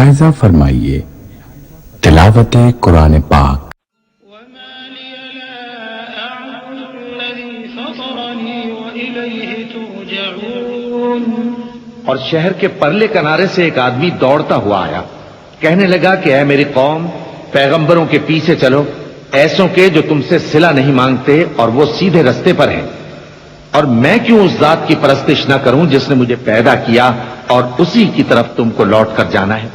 लिहाजा फरमाइए तिलावत कुरान पाक। और शहर के परले किनारे से एक आदमी दौड़ता हुआ आया, कहने लगा कि ऐ मेरी कौम, पैगंबरों के पीछे चलो, ऐसों के जो तुमसे सिला नहीं मांगते और वो सीधे रास्ते पर हैं। और मैं क्यों उस जात की परस्तिश न करूं जिसने मुझे पैदा किया और उसी की तरफ तुमको लौट कर जाना है।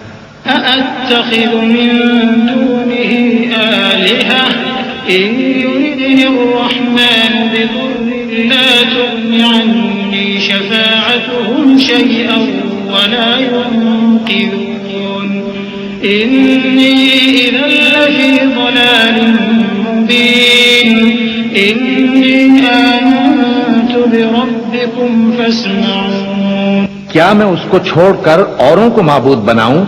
क्या मैं उसको छोड़कर औरों को माबूद बनाऊं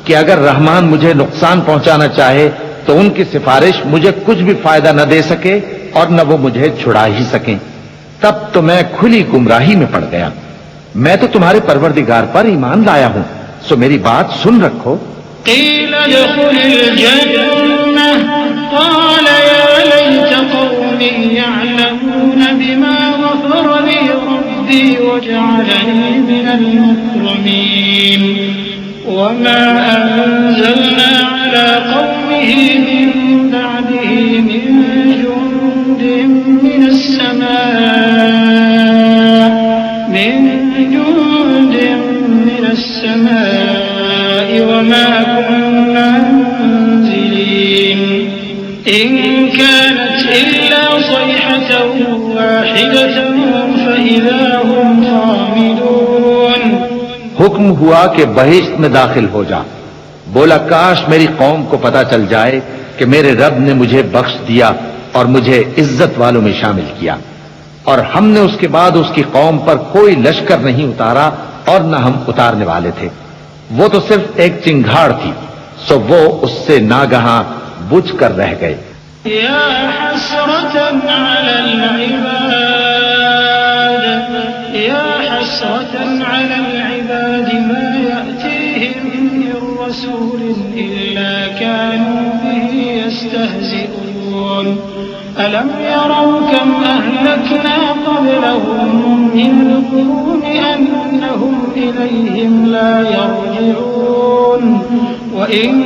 कि अगर रहमान मुझे नुकसान पहुंचाना चाहे तो उनकी सिफारिश मुझे कुछ भी फायदा न दे सके और न वो मुझे छुड़ा ही सकें। तब तो मैं खुली गुमराही में पड़ गया। मैं तो तुम्हारे परवरदिगार पर ईमान लाया हूं, सो मेरी बात सुन रखो। हुक्म हुआ कि बहिश्त में दाखिल हो जा। बोला काश मेरी कौम को पता चल जाए कि मेरे रब ने मुझे बख्श दिया और मुझे इज्जत वालों में शामिल किया, और हमने उसके बाद उसकी कौम पर कोई लश्कर नहीं उतारा और न हम उतारने वाले थे। वो तो सिर्फ एक चिंगाड़ थी, सो वो उससे नागहां बुझ कर रह गए। अलम यरौ कम अहलकना क़ब्लहुम मिन क़ुरून अन्नहुम इलैहिम ला यरजिऊन व इन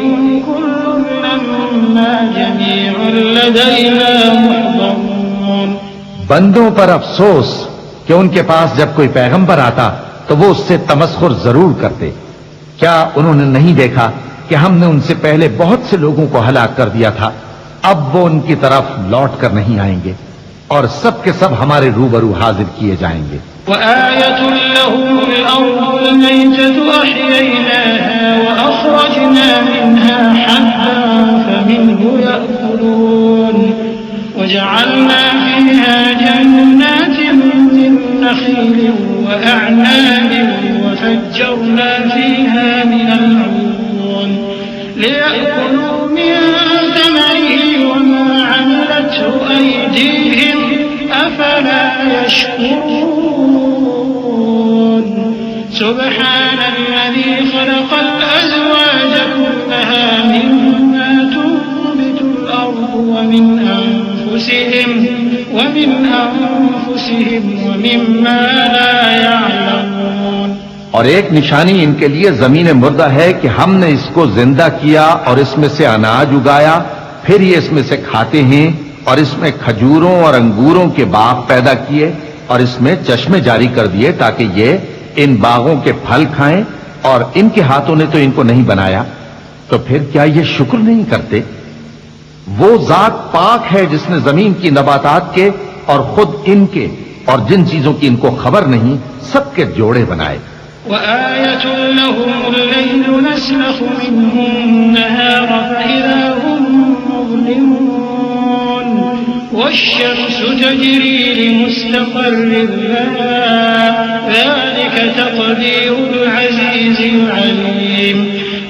कुल्लुन लम्मा जमीउन लदैना मुहदरून। बंदों पर अफसोस कि उनके पास जब कोई पैगंबर आता तो वो उससे तमस्खुर जरूर करते। क्या उन्होंने नहीं देखा कि हमने उनसे पहले बहुत से लोगों को हलाक कर दिया था। अब वो उनकी तरफ लौट कर नहीं आएंगे और सब के सब हमारे रूबरू हाजिर किए जाएंगे। सुब्हान अल्लज़ी खलक़ल अज़वाज कुल्लहा मिम्मा तुंबितुल अर्दु व मिन अनफुसिहिम व मिम्मा ला यअलमून। और एक निशानी इनके लिए जमीन मुर्दा है कि हमने इसको जिंदा किया और इसमें से अनाज उगाया, फिर ये इसमें से खाते हैं, और इसमें खजूरों और अंगूरों के बाग पैदा किए और इसमें चश्मे जारी कर दिए ताकि ये इन बागों के फल खाएं, और इनके हाथों ने तो इनको नहीं बनाया, तो फिर क्या ये शुक्र नहीं करते? वो जात पाक है जिसने जमीन की नबातात के और खुद इनके और जिन चीजों की इनको खबर नहीं सबके जोड़े बनाए। वश्शम्सु तजरी लिमुस्तक़र्रिन लहा ज़ालिक तक़दीरुल अज़ीज़िल अलीम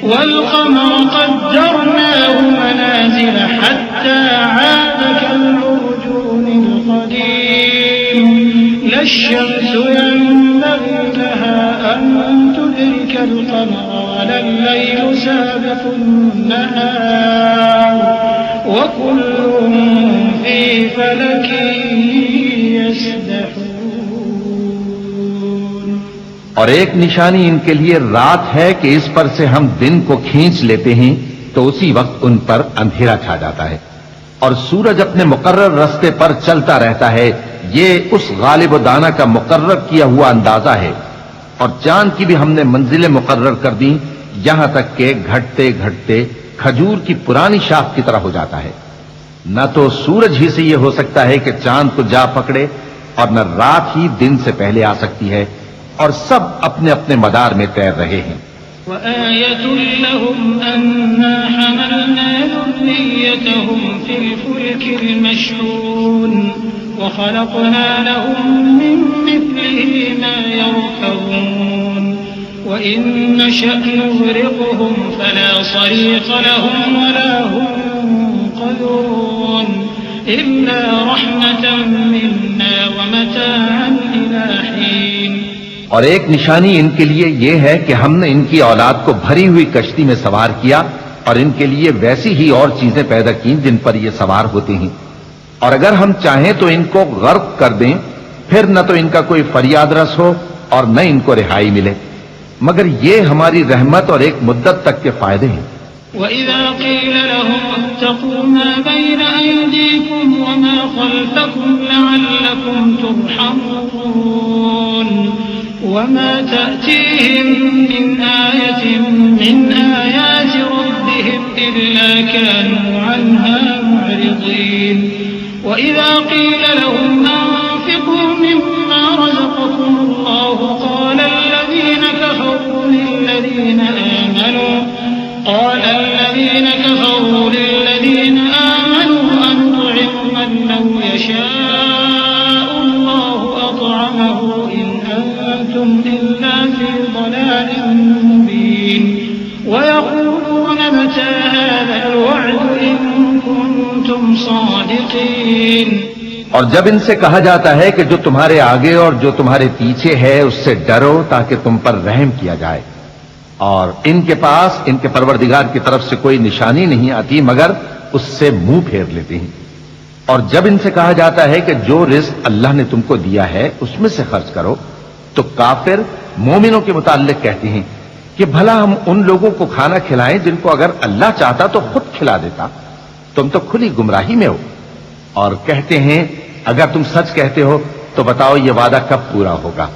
वल क़मर क़द्दरनाहु मनाज़िल हत्ता आद कल-उर्जूनिल क़दीम लश्शम्सु यंबग़ी लहा अन तुदरिकल क़मर वलल الليل سابق النهار وكل في فلك يسبحون। और एक निशानी इनके लिए रात है कि इस पर से हम दिन को खींच लेते हैं तो उसी वक्त उन पर अंधेरा छा जाता है, और सूरज अपने मुकर्रर रास्ते पर चलता रहता है। ये उस गालिब दाना का मुकर्रर किया हुआ अंदाजा है। और चांद की भी हमने मंजिलें मुकर्रर कर दी, यहां तक के घटते घटते खजूर की पुरानी शाख की तरह हो जाता है। न तो सूरज ही से यह हो सकता है कि चांद को जा पकड़े, और न रात ही दिन से पहले आ सकती है, और सब अपने अपने मदार में तैर रहे हैं। وآية لهم أنا حملنا ذريتهم في الفلك المشحون وخلقنا لهم من مثله ما يركبون وإن نشأ نغرقهم فلا صريخ لهم ولا هم ينقذون إلا رحمة منا ومتاعا إلى حين। और एक निशानी इनके लिए यह है कि हमने इनकी औलाद को भरी हुई कश्ती में सवार किया, और इनके लिए वैसी ही और चीजें पैदा की जिन पर ये सवार होते हैं। और अगर हम चाहें तो इनको गर्क कर दें, फिर न तो इनका कोई फरियाद रस हो और न इनको रिहाई मिले, मगर ये हमारी रहमत और एक मुद्दत तक के फायदे हैं। وإذا قيل لهم اتقوا ما بين أيديكم وما خلفكم لعلكم ترحمون وما تأتيهم من آية من آيات ربهم إلا كانوا عنها معرضين وإذا قيل لهم أنفقوا مما رزقكم الله قال الذين كفروا للذين آمنوا أنطعم من لو يشاء الله أطعمه إن أنتم إلا في ضلال مبين ويقولون متى هذا الوعد إن كنتم صادقين। और जब इनसे कहा जाता है कि जो तुम्हारे आगे और जो तुम्हारे पीछे है उससे डरो ताकि तुम पर रहम किया जाए, और इनके पास इनके परवरदिगार की तरफ से कोई निशानी नहीं आती मगर उससे मुंह फेर लेते हैं। और जब इनसे कहा जाता है कि जो रिस्क अल्लाह ने तुमको दिया है उसमें से खर्च करो, तो काफिर मोमिनों के मुताल्लिक कहते हैं कि भला हम उन लोगों को खाना खिलाएं जिनको अगर अल्लाह चाहता तो खुद खिला देता, तुम तो खुली गुमराही में हो। और कहते हैं अगर तुम सच कहते हो तो बताओ ये वादा कब पूरा होगा।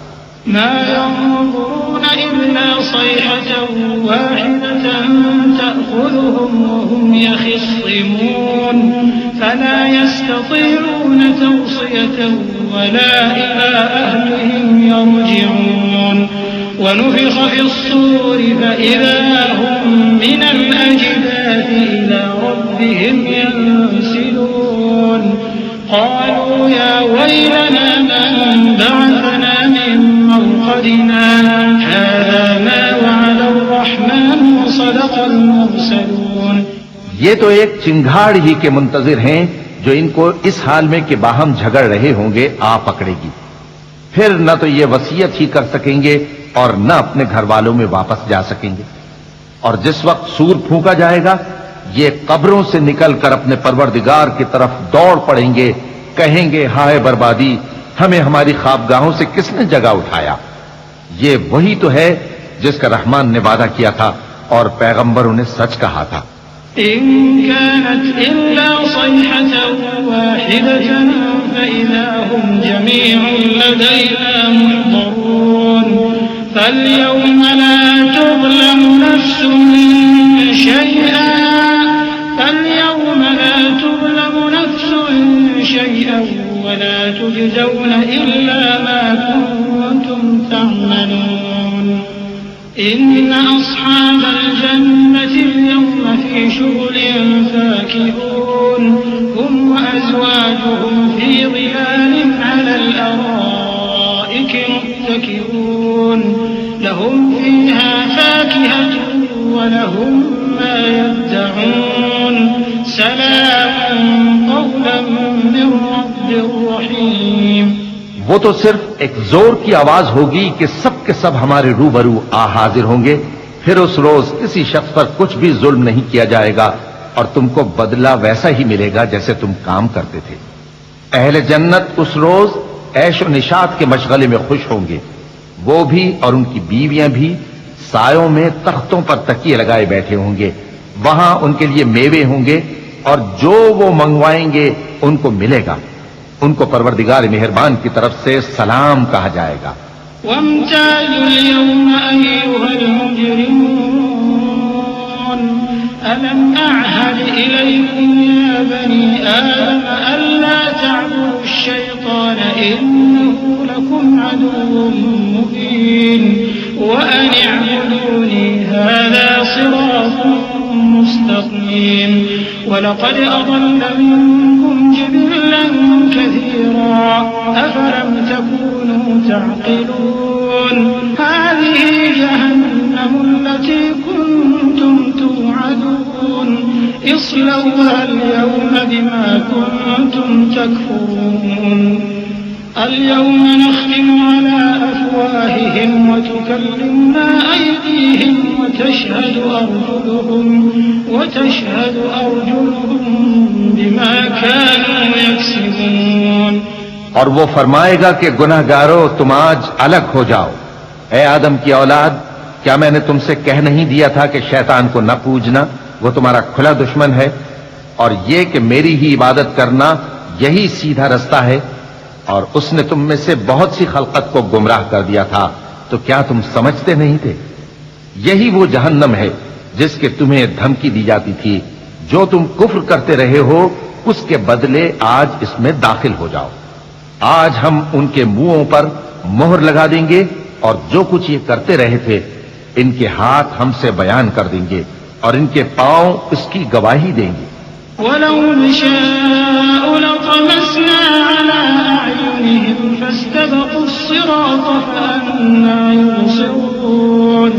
ما ينظرون إلا صيحة واحدة تأخذهم وهم يخصمون فلا يستطيعون توصية ولا إلى أهلهم يرجعون ونفخ في الصور فإذا هم من الأجداث إلى ربهم ينسلون قالوا يا ويلنا من بعثنا من مرقدنا هذا ما وعد الرحمن وصدق المرسلون। ये तो एक चिंगाड़ ही के मुंतजिर हैं जो इनको इस हाल में कि बाहम झगड़ रहे होंगे आ पकड़ेगी। फिर न तो ये वसीयत ही कर सकेंगे और न अपने घर वालों में वापस जा सकेंगे। और जिस वक्त सूर फूंका जाएगा ये कब्रों से निकलकर अपने परवरदिगार की तरफ दौड़ पड़ेंगे, कहेंगे हाय बर्बादी, हमें हमारी ख्वाबगाहों से किसने जगा उठाया। ये वही तो है जिसका रहमान ने वादा किया था और पैगंबरों ने सच कहा था। إن كانت إلا صيحة واحدة فإذا هم جميع لدينا محضرون فاليوم لا تظلم نفس شيئا ولا تجزون إلا ما كنتم تعملون إن أصحاب الجنة اليوم في شغل فاكهون هم وأزواجهم في ظلال على الأرائك متكئون لهم فيها فاكهة ولهم ما يدعون سلام قولا من رب رحيم। वो तो सिर्फ एक जोर की आवाज होगी कि सब के सब हमारे रूबरू आ हाजिर होंगे, फिर उस रोज किसी शख्स पर कुछ भी जुल्म नहीं किया जाएगा और तुमको बदला वैसा ही मिलेगा जैसे तुम काम करते थे। अहले जन्नत उस रोज ऐशो निशात के मशगले में खुश होंगे, वो भी और उनकी बीवियां भी सायों में तख्तों पर तकिए लगाए बैठे होंगे। वहां उनके लिए मेवे होंगे और जो वो मंगवाएंगे उनको मिलेगा। उनको परवरदिगार मेहरबान की तरफ से सलाम कहा जाएगा। वम्ताज़ुल यौम अय्युहल मुजरिमून अलम अअहद इलैकुम या बनी आदम अल्ला तअबुदु शैतान इन्नहु लकुम अदुव्वुन मुबीन व अन अअबुदूनी हाज़ा सिरातुन मुस्तक़ीम वलक़द अضل मिनकुम जिबिल्लन कसीरा अफलम तकूनू तअक़िलून हाज़िही जहन्नम अल्लती कुन्तुम तुअदून इस्लौहा अल-यौम बिमा कुन्तुम तकफुरून اليوم نختم على أفواههم وتكلمنا أيديهم وتشهد أرجلهم بما كانوا يكسبون। और वो फरमाएगा कि गुनहगारों तुम आज अलग हो जाओ। ए आदम की औलाद, क्या मैंने तुमसे कह नहीं दिया था कि शैतान को न पूजना, वो तुम्हारा खुला दुश्मन है, और ये कि मेरी ही इबादत करना यही सीधा रास्ता है, और उसने तुम में से बहुत सी खलकत को गुमराह कर दिया था, तो क्या तुम समझते नहीं थे? यही वो जहन्नम है जिसके तुम्हें धमकी दी जाती थी। जो तुम कुफ्र करते रहे हो उसके बदले आज इसमें दाखिल हो जाओ। आज हम उनके मुंहों पर मोहर लगा देंगे और जो कुछ ये करते रहे थे इनके हाथ हमसे बयान कर देंगे और इनके पांव इसकी गवाही देंगे। वलौ नशाअ लतमस्ना अला अअयुनिहिम फस्तबक़ुस्सिरात फअन्ना युबसिरून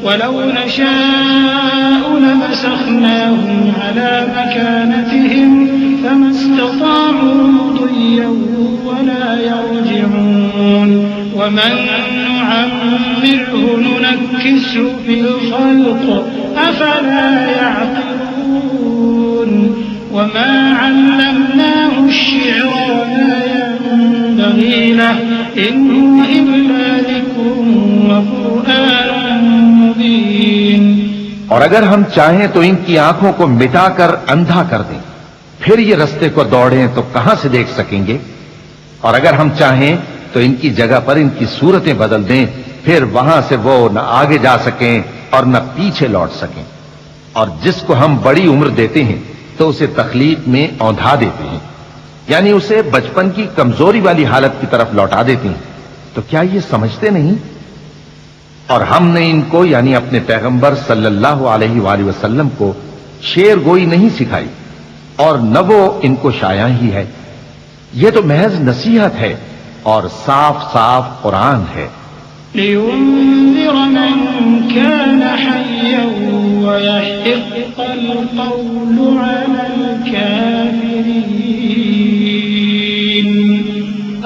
वलौ नशाअ लमसखनाहुम अला मकानतिहिम फमस्तताअू मुदिय्यन वला यरजिऊन वमन नुअम्मिरहु नुनक्किसहु फिल खल्क़ अफला यअक़िलून वमा अल्लमनाहु अश्शि'र वमा यंबग़ी लहु इन हुवा इल्ला ज़िक्रुन व क़ुरआनुन मुबीन। और अगर हम चाहें तो इनकी आंखों को मिटाकर अंधा कर दें, फिर ये रास्ते को दौड़ें तो कहां से देख सकेंगे। और अगर हम चाहें तो इनकी जगह पर इनकी सूरतें बदल दें, फिर वहां से वो न आगे जा सकें और न पीछे लौट सकें। और जिसको हम बड़ी उम्र देते हैं तो उसे तकलीफ में औंधा देते हैं, यानी उसे बचपन की कमजोरी वाली हालत की तरफ लौटा देते हैं। तो क्या ये समझते नहीं? और हमने इनको यानी अपने पैगंबर सल्लल्लाहु अलैहि वसल्लम को शेरगोई नहीं सिखाई और न वो इनको शाया ही है। ये तो महज नसीहत है और साफ साफ कुरान है। लियुन्ज़िर मन कान हय्यन व यहिक़्क़ल क़ौलु अलल काफ़िरीन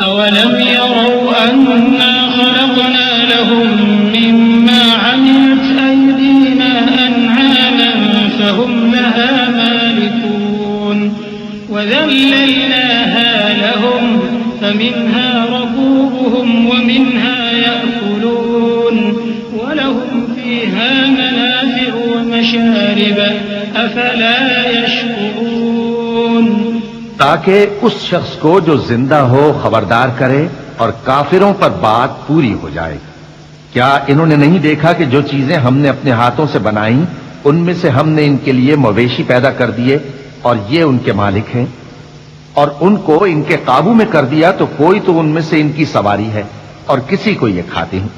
अवलम यरौ अन्ना खलक़ना लहुम मिम्मा अमिलत अयदीना अन'आमन फहुम लहा मालिकून वज़ल्ललनाहा लहुम फमिन्हा रकूबुहुम वमिन्हा यअकुलून वलहुम फीहा मनाफ़िअ वमशारिब अफला यशकुरून। ताकि उस शख्स को जो जिंदा हो खबरदार करे और काफिरों पर बात पूरी हो जाए। क्या इन्होंने नहीं देखा कि जो चीजें हमने अपने हाथों से बनाई उनमें से हमने इनके लिए मवेशी पैदा कर दिए और ये उनके मालिक हैं, और उनको इनके काबू में कर दिया तो कोई तो उनमें से इनकी सवारी है और किसी को ये खाते हैं,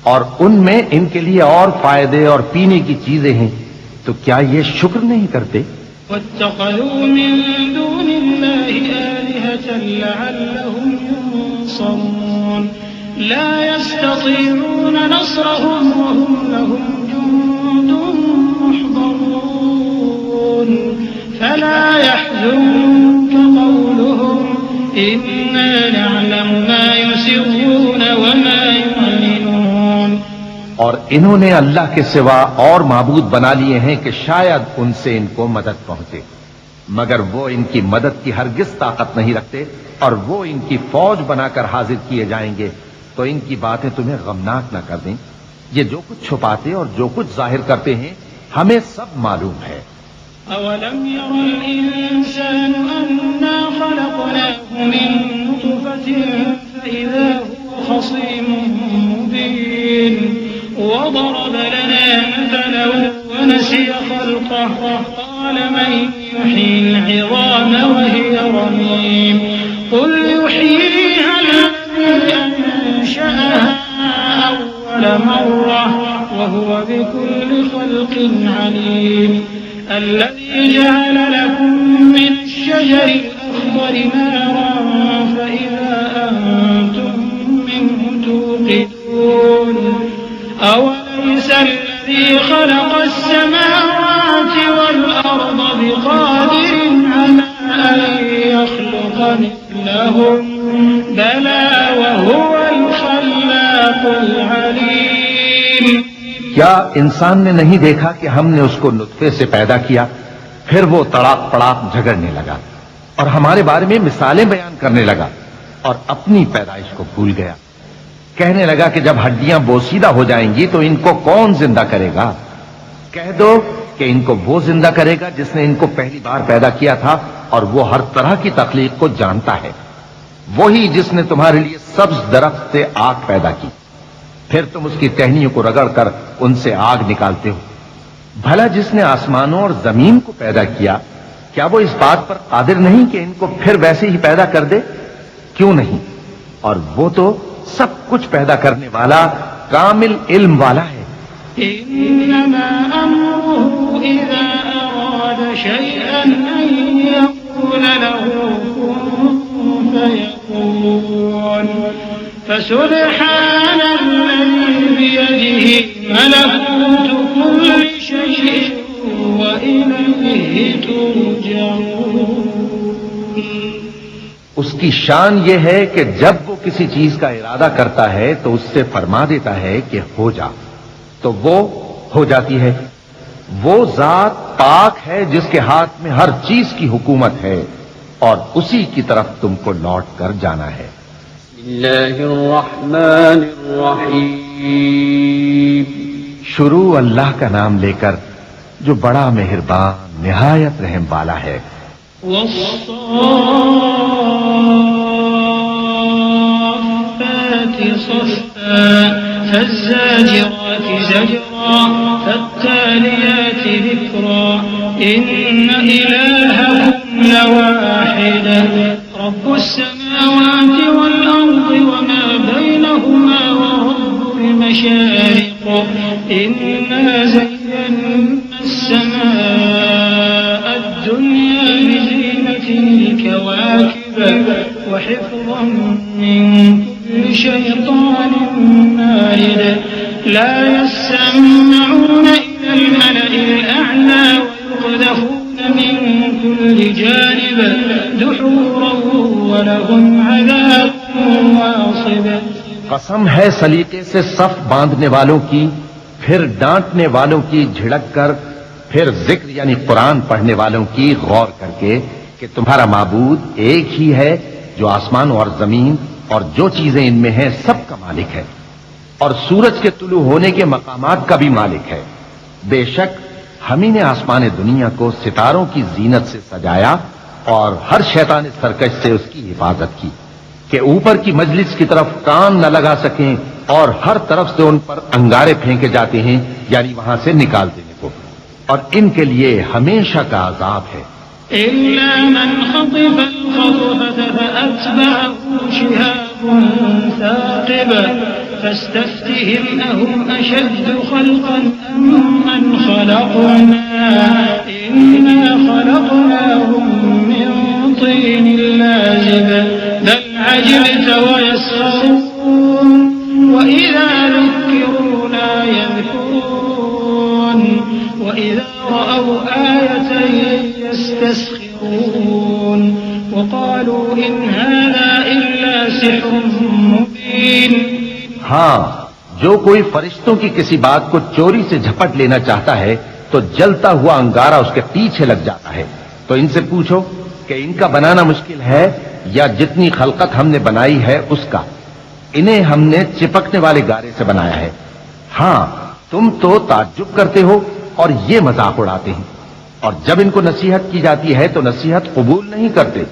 और उनमें इनके लिए और फायदे और पीने की चीजें हैं। तो क्या ये शुक्र नहीं करते? वत्तख़ज़ू मिन दूनिल्लाहि आलिहतन लअल्लहुम युनसरून ला यस्ततीऊन नस्रहुम व हुम लहुम जुन्दुन मुहज़रून फला यहज़ुनक क़ौलुहुम इन्ना नअलमु मा युसिर्रून व मा यु'लिनून। और इन्होंने अल्लाह के सिवा और माबूद बना लिए हैं कि शायद उनसे इनको मदद पहुंचे, मगर वो इनकी मदद की हरगिज ताकत नहीं रखते और वो इनकी फौज बनाकर हाजिर किए जाएंगे। तो इनकी बातें तुम्हें गमनाक न कर दें। ये जो कुछ छुपाते और जो कुछ जाहिर करते हैं हमें सब मालूम है। अवलम यरल इंसान अन्ना खलक़नाहु मिन नुतफ़तिन फ़इज़ा हुवा खसीमुन मुबीन वदरब लना मथलन वनसिय ख़ल्क़हु क़ाल मन युह्यिल इज़ाम वहिय रमीम क़ुल युह्यीहा अल्लज़ी अंशअहा अव्वल मर्रह वहुव बिकुल्लि ख़ल्क़िन अलीम الذي جعل لكم من الشجر الأخضر نارا فإذا أنتم منه توقدون أوليس الذي خلق السماوات والأرض بقادر على أن يخلق مثلهم بلى وهو الخلاق العليم। क्या इंसान ने नहीं देखा कि हमने उसको नुत्फे से पैदा किया, फिर वो तड़ाक पड़ाक झगड़ने लगा और हमारे बारे में मिसालें बयान करने लगा और अपनी पैदाइश को भूल गया। कहने लगा कि जब हड्डियां बोसीदा हो जाएंगी तो इनको कौन जिंदा करेगा? कह दो कि इनको वो जिंदा करेगा जिसने इनको पहली बार पैदा किया था और वो हर तरह की तकलीफ को जानता है। वही जिसने तुम्हारे लिए सब्ज दरख्त से आग पैदा की, फिर तुम उसकी टहनियों को रगड़कर उनसे आग निकालते हो। भला जिसने आसमानों और जमीन को पैदा किया, क्या वो इस बात पर कादिर नहीं कि इनको फिर वैसे ही पैदा कर दे? क्यों नहीं? और वो तो सब कुछ पैदा करने वाला कामिल इल्म वाला है। इन्नमा अम्रुहु इज़ा अरादा शैअन अन यक़ूल लहू कुन फयकून फसुब्हान अल्लज़ी बियदिही मलकूतु कुल्लि शैइन व इलैहि तुरजऊन। उसकी शान ये है कि जब वो किसी चीज का इरादा करता है तो उससे फरमा देता है कि हो जा, तो वो हो जाती है। वो जात पाक है जिसके हाथ में हर चीज की हुकूमत है और उसी की तरफ तुमको लौट कर जाना है। शुरू अल्लाह का नाम लेकर जो बड़ा मेहरबान निहायत रहम वाला है। فالزاجرات زجرا فالتاليات ذكرا إن إلهكم لواحد رب السماوات والأرض وما بينهما ورب المشارق إنا زينا السماء الدنيا بزينة الكواكب وحفظا من كل شيطان مارد لا يسمعون إلى الملأ الأعلى ويقذفون من كل جانب دحورا ولهم عذاب واصب। कसम है सलीके से सफ बांधने वालों की, फिर डांटने वालों की झिड़क कर, फिर जिक्र यानी कुरान पढ़ने वालों की गौर करके कि तुम्हारा माबूद एक ही है जो आसमान और जमीन और जो चीजें इनमें हैं सबका मालिक है और सूरज के तुलू होने के मकामात का भी मालिक है। बेशक हम ही ने आसमान दुनिया को सितारों की जीनत से सजाया और हर शैतान सरकश से उसकी हिफाजत की कि ऊपर की मजलिस की तरफ कान न लगा सकें और हर तरफ से उन पर अंगारे फेंके जाते हैं, यानी वहां से निकाल देने को, और इनके लिए हमेशा का अजाब है। إلا من خطف الخطفة فأتبعه شهاب ثاقب فاستفتهم أهم أشد خلقا أم من خلقنا إنا خلقناهم من طين لازب بل عجبت ويسخرون وإذا ذكروا لا يذكرون وإذا رأوا آية يستسخرون وقالوا إن هذا إلا سحر مبين। हाँ, जो कोई फरिश्तों की किसी बात को चोरी से झपट लेना चाहता है तो जलता हुआ अंगारा उसके पीछे लग जाता है। तो इनसे पूछो कि इनका बनाना मुश्किल है या जितनी खलकत हमने बनाई है उसका। इन्हें हमने चिपकने वाले गारे से बनाया है। हां, तुम तो ताज्जुब करते हो और ये मजाक उड़ाते हैं, और जब इनको नसीहत की जाती है तो नसीहत कबूल नहीं करते,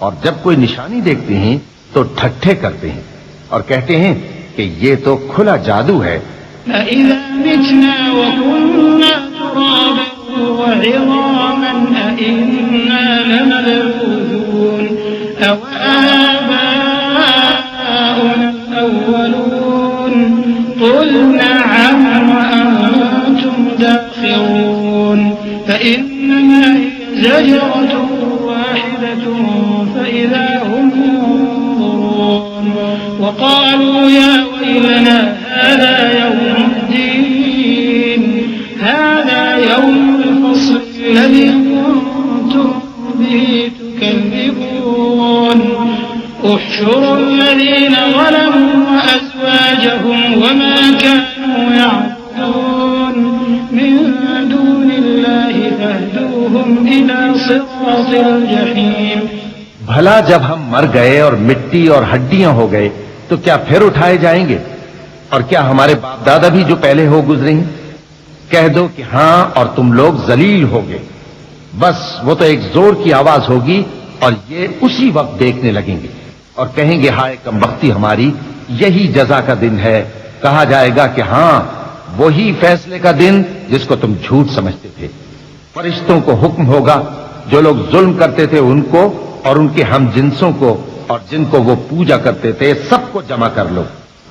और जब कोई निशानी देखते हैं तो ठट्ठे करते हैं और कहते हैं कि ये तो खुला जादू है। وقالوا يا ويلنا هذا يوم الدين هذا يوم الفصل الذي كنتم به تكذبون احشروا الذين ظلموا وأزواجهم وما كانوا يعبدون من دون الله فاهدوهم إلى صراط الجحيم। भला जब हम मर गए और मिट्टी और हड्डियां हो गए तो क्या फिर उठाए जाएंगे? और क्या हमारे बाप दादा भी जो पहले हो गुजरे हैं? कह दो कि हां, और तुम लोग जलील होगे। बस वो तो एक जोर की आवाज होगी और ये उसी वक्त देखने लगेंगे और कहेंगे हाय कमबख्ती हमारी, यही जजा का दिन है। कहा जाएगा कि हां, वही फैसले का दिन जिसको तुम झूठ समझते थे। फरिश्तों को हुक्म होगा जो लोग जुल्म करते थे उनको और उनके हम जिन्सों को और जिनको वो पूजा करते थे सबको जमा कर लो,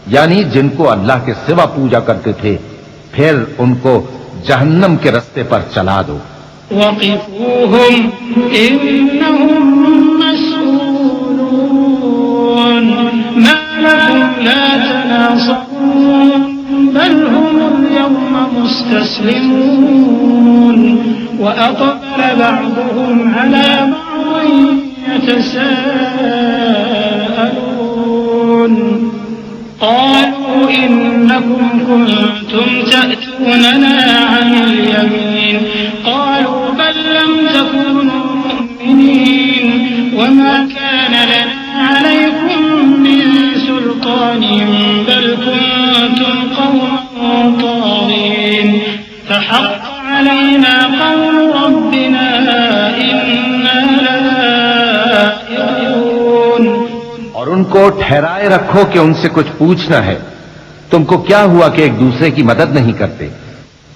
यानी जिनको अल्लाह के सिवा पूजा करते थे, फिर उनको जहन्नम के रास्ते पर चला दो। वक़िफ़ूहुम इन्नहुम मस्ऊलून मा लकुम ला तनासरून बल हुमुल यौम मुस्तस्लिमून वअक़बल बअदुहुम अला बअदिन يتساءلون قالوا إنكم كنتم تأتوننا عن اليمين قالوا بل لم تكونوا مؤمنين وما كان لنا عليكم من سلطان بل كنتم قوما طاغين فحق علينا قول ربنا إنا और उनको ठहराए रखो कि उनसे कुछ पूछना है। तुमको क्या हुआ कि एक दूसरे की मदद नहीं करते?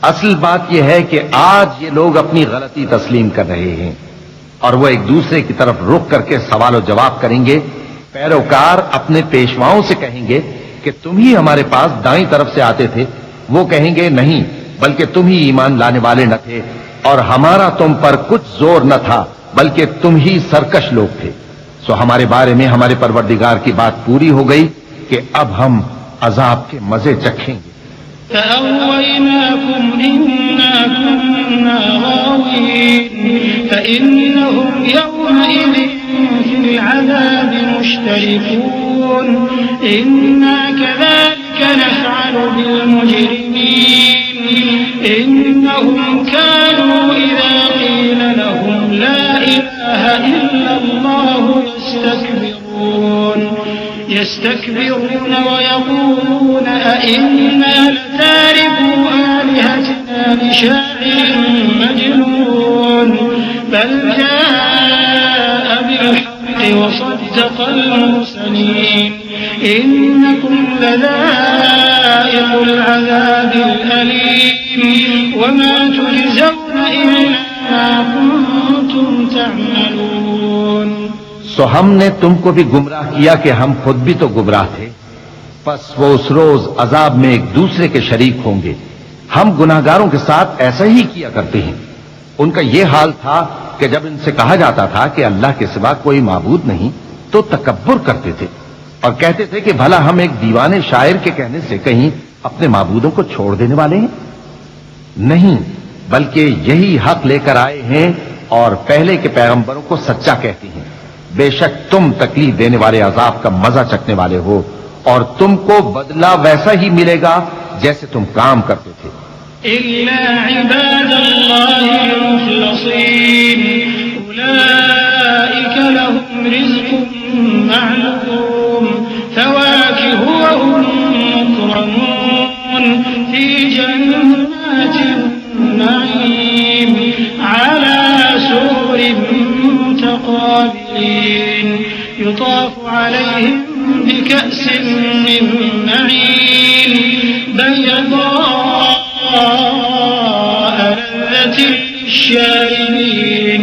असल बात यह है कि आज ये लोग अपनी गलती तस्लीम कर रहे हैं और वो एक दूसरे की तरफ रुख करके सवाल और जवाब करेंगे। पैरोकार अपने पेशवाओं से कहेंगे कि तुम ही हमारे पास दाईं तरफ से आते थे। वो कहेंगे नहीं, बल्कि तुम ही ईमान लाने वाले न थे और हमारा तुम पर कुछ जोर न था, बल्कि तुम ही सरकश लोग थे। सो हमारे बारे में हमारे परवरदिगार की बात पूरी हो गई कि अब हम अजाब के मजे चखेंगे। يستكبرون ويقولون أئنا لتاركو آلهتنا لشاعر مجنون بل جاء بالحق وصدق المرسلين إنكم لذائق العذاب الأليم وما تجزون إلا ما كنتم تعملون। तो हमने तुमको भी गुमराह किया कि हम खुद भी तो गुमराह थे। बस वो उस रोज अजाब में एक दूसरे के शरीक होंगे। हम गुनाहगारों के साथ ऐसा ही किया करते हैं। उनका यह हाल था कि जब इनसे कहा जाता था कि अल्लाह के सिवा कोई माबूद नहीं तो तकब्बुर करते थे और कहते थे कि भला हम एक दीवाने शायर के कहने से कहीं अपने माबूदों को छोड़ देने वाले हैं? नहीं, बल्कि यही हक लेकर आए हैं और पहले के पैगंबरों को सच्चा कहते हैं। बेशक तुम तकलीफ देने वाले अजाब का मजा चखने वाले हो और तुमको बदला वैसा ही मिलेगा जैसे तुम काम करते थे। इल्ला इबादल्लाहिल मुखलसीन उलाइका लहुम रिज़्कुम मअलूम फवाकिहु व हुम मुकरमून फी जन्नातिन नईम अला सुरुरिन मुतक़ाबिलीन युताफ़ु अलैहिम बिकअसिन मिन मईन بيضاء لذة للشاربين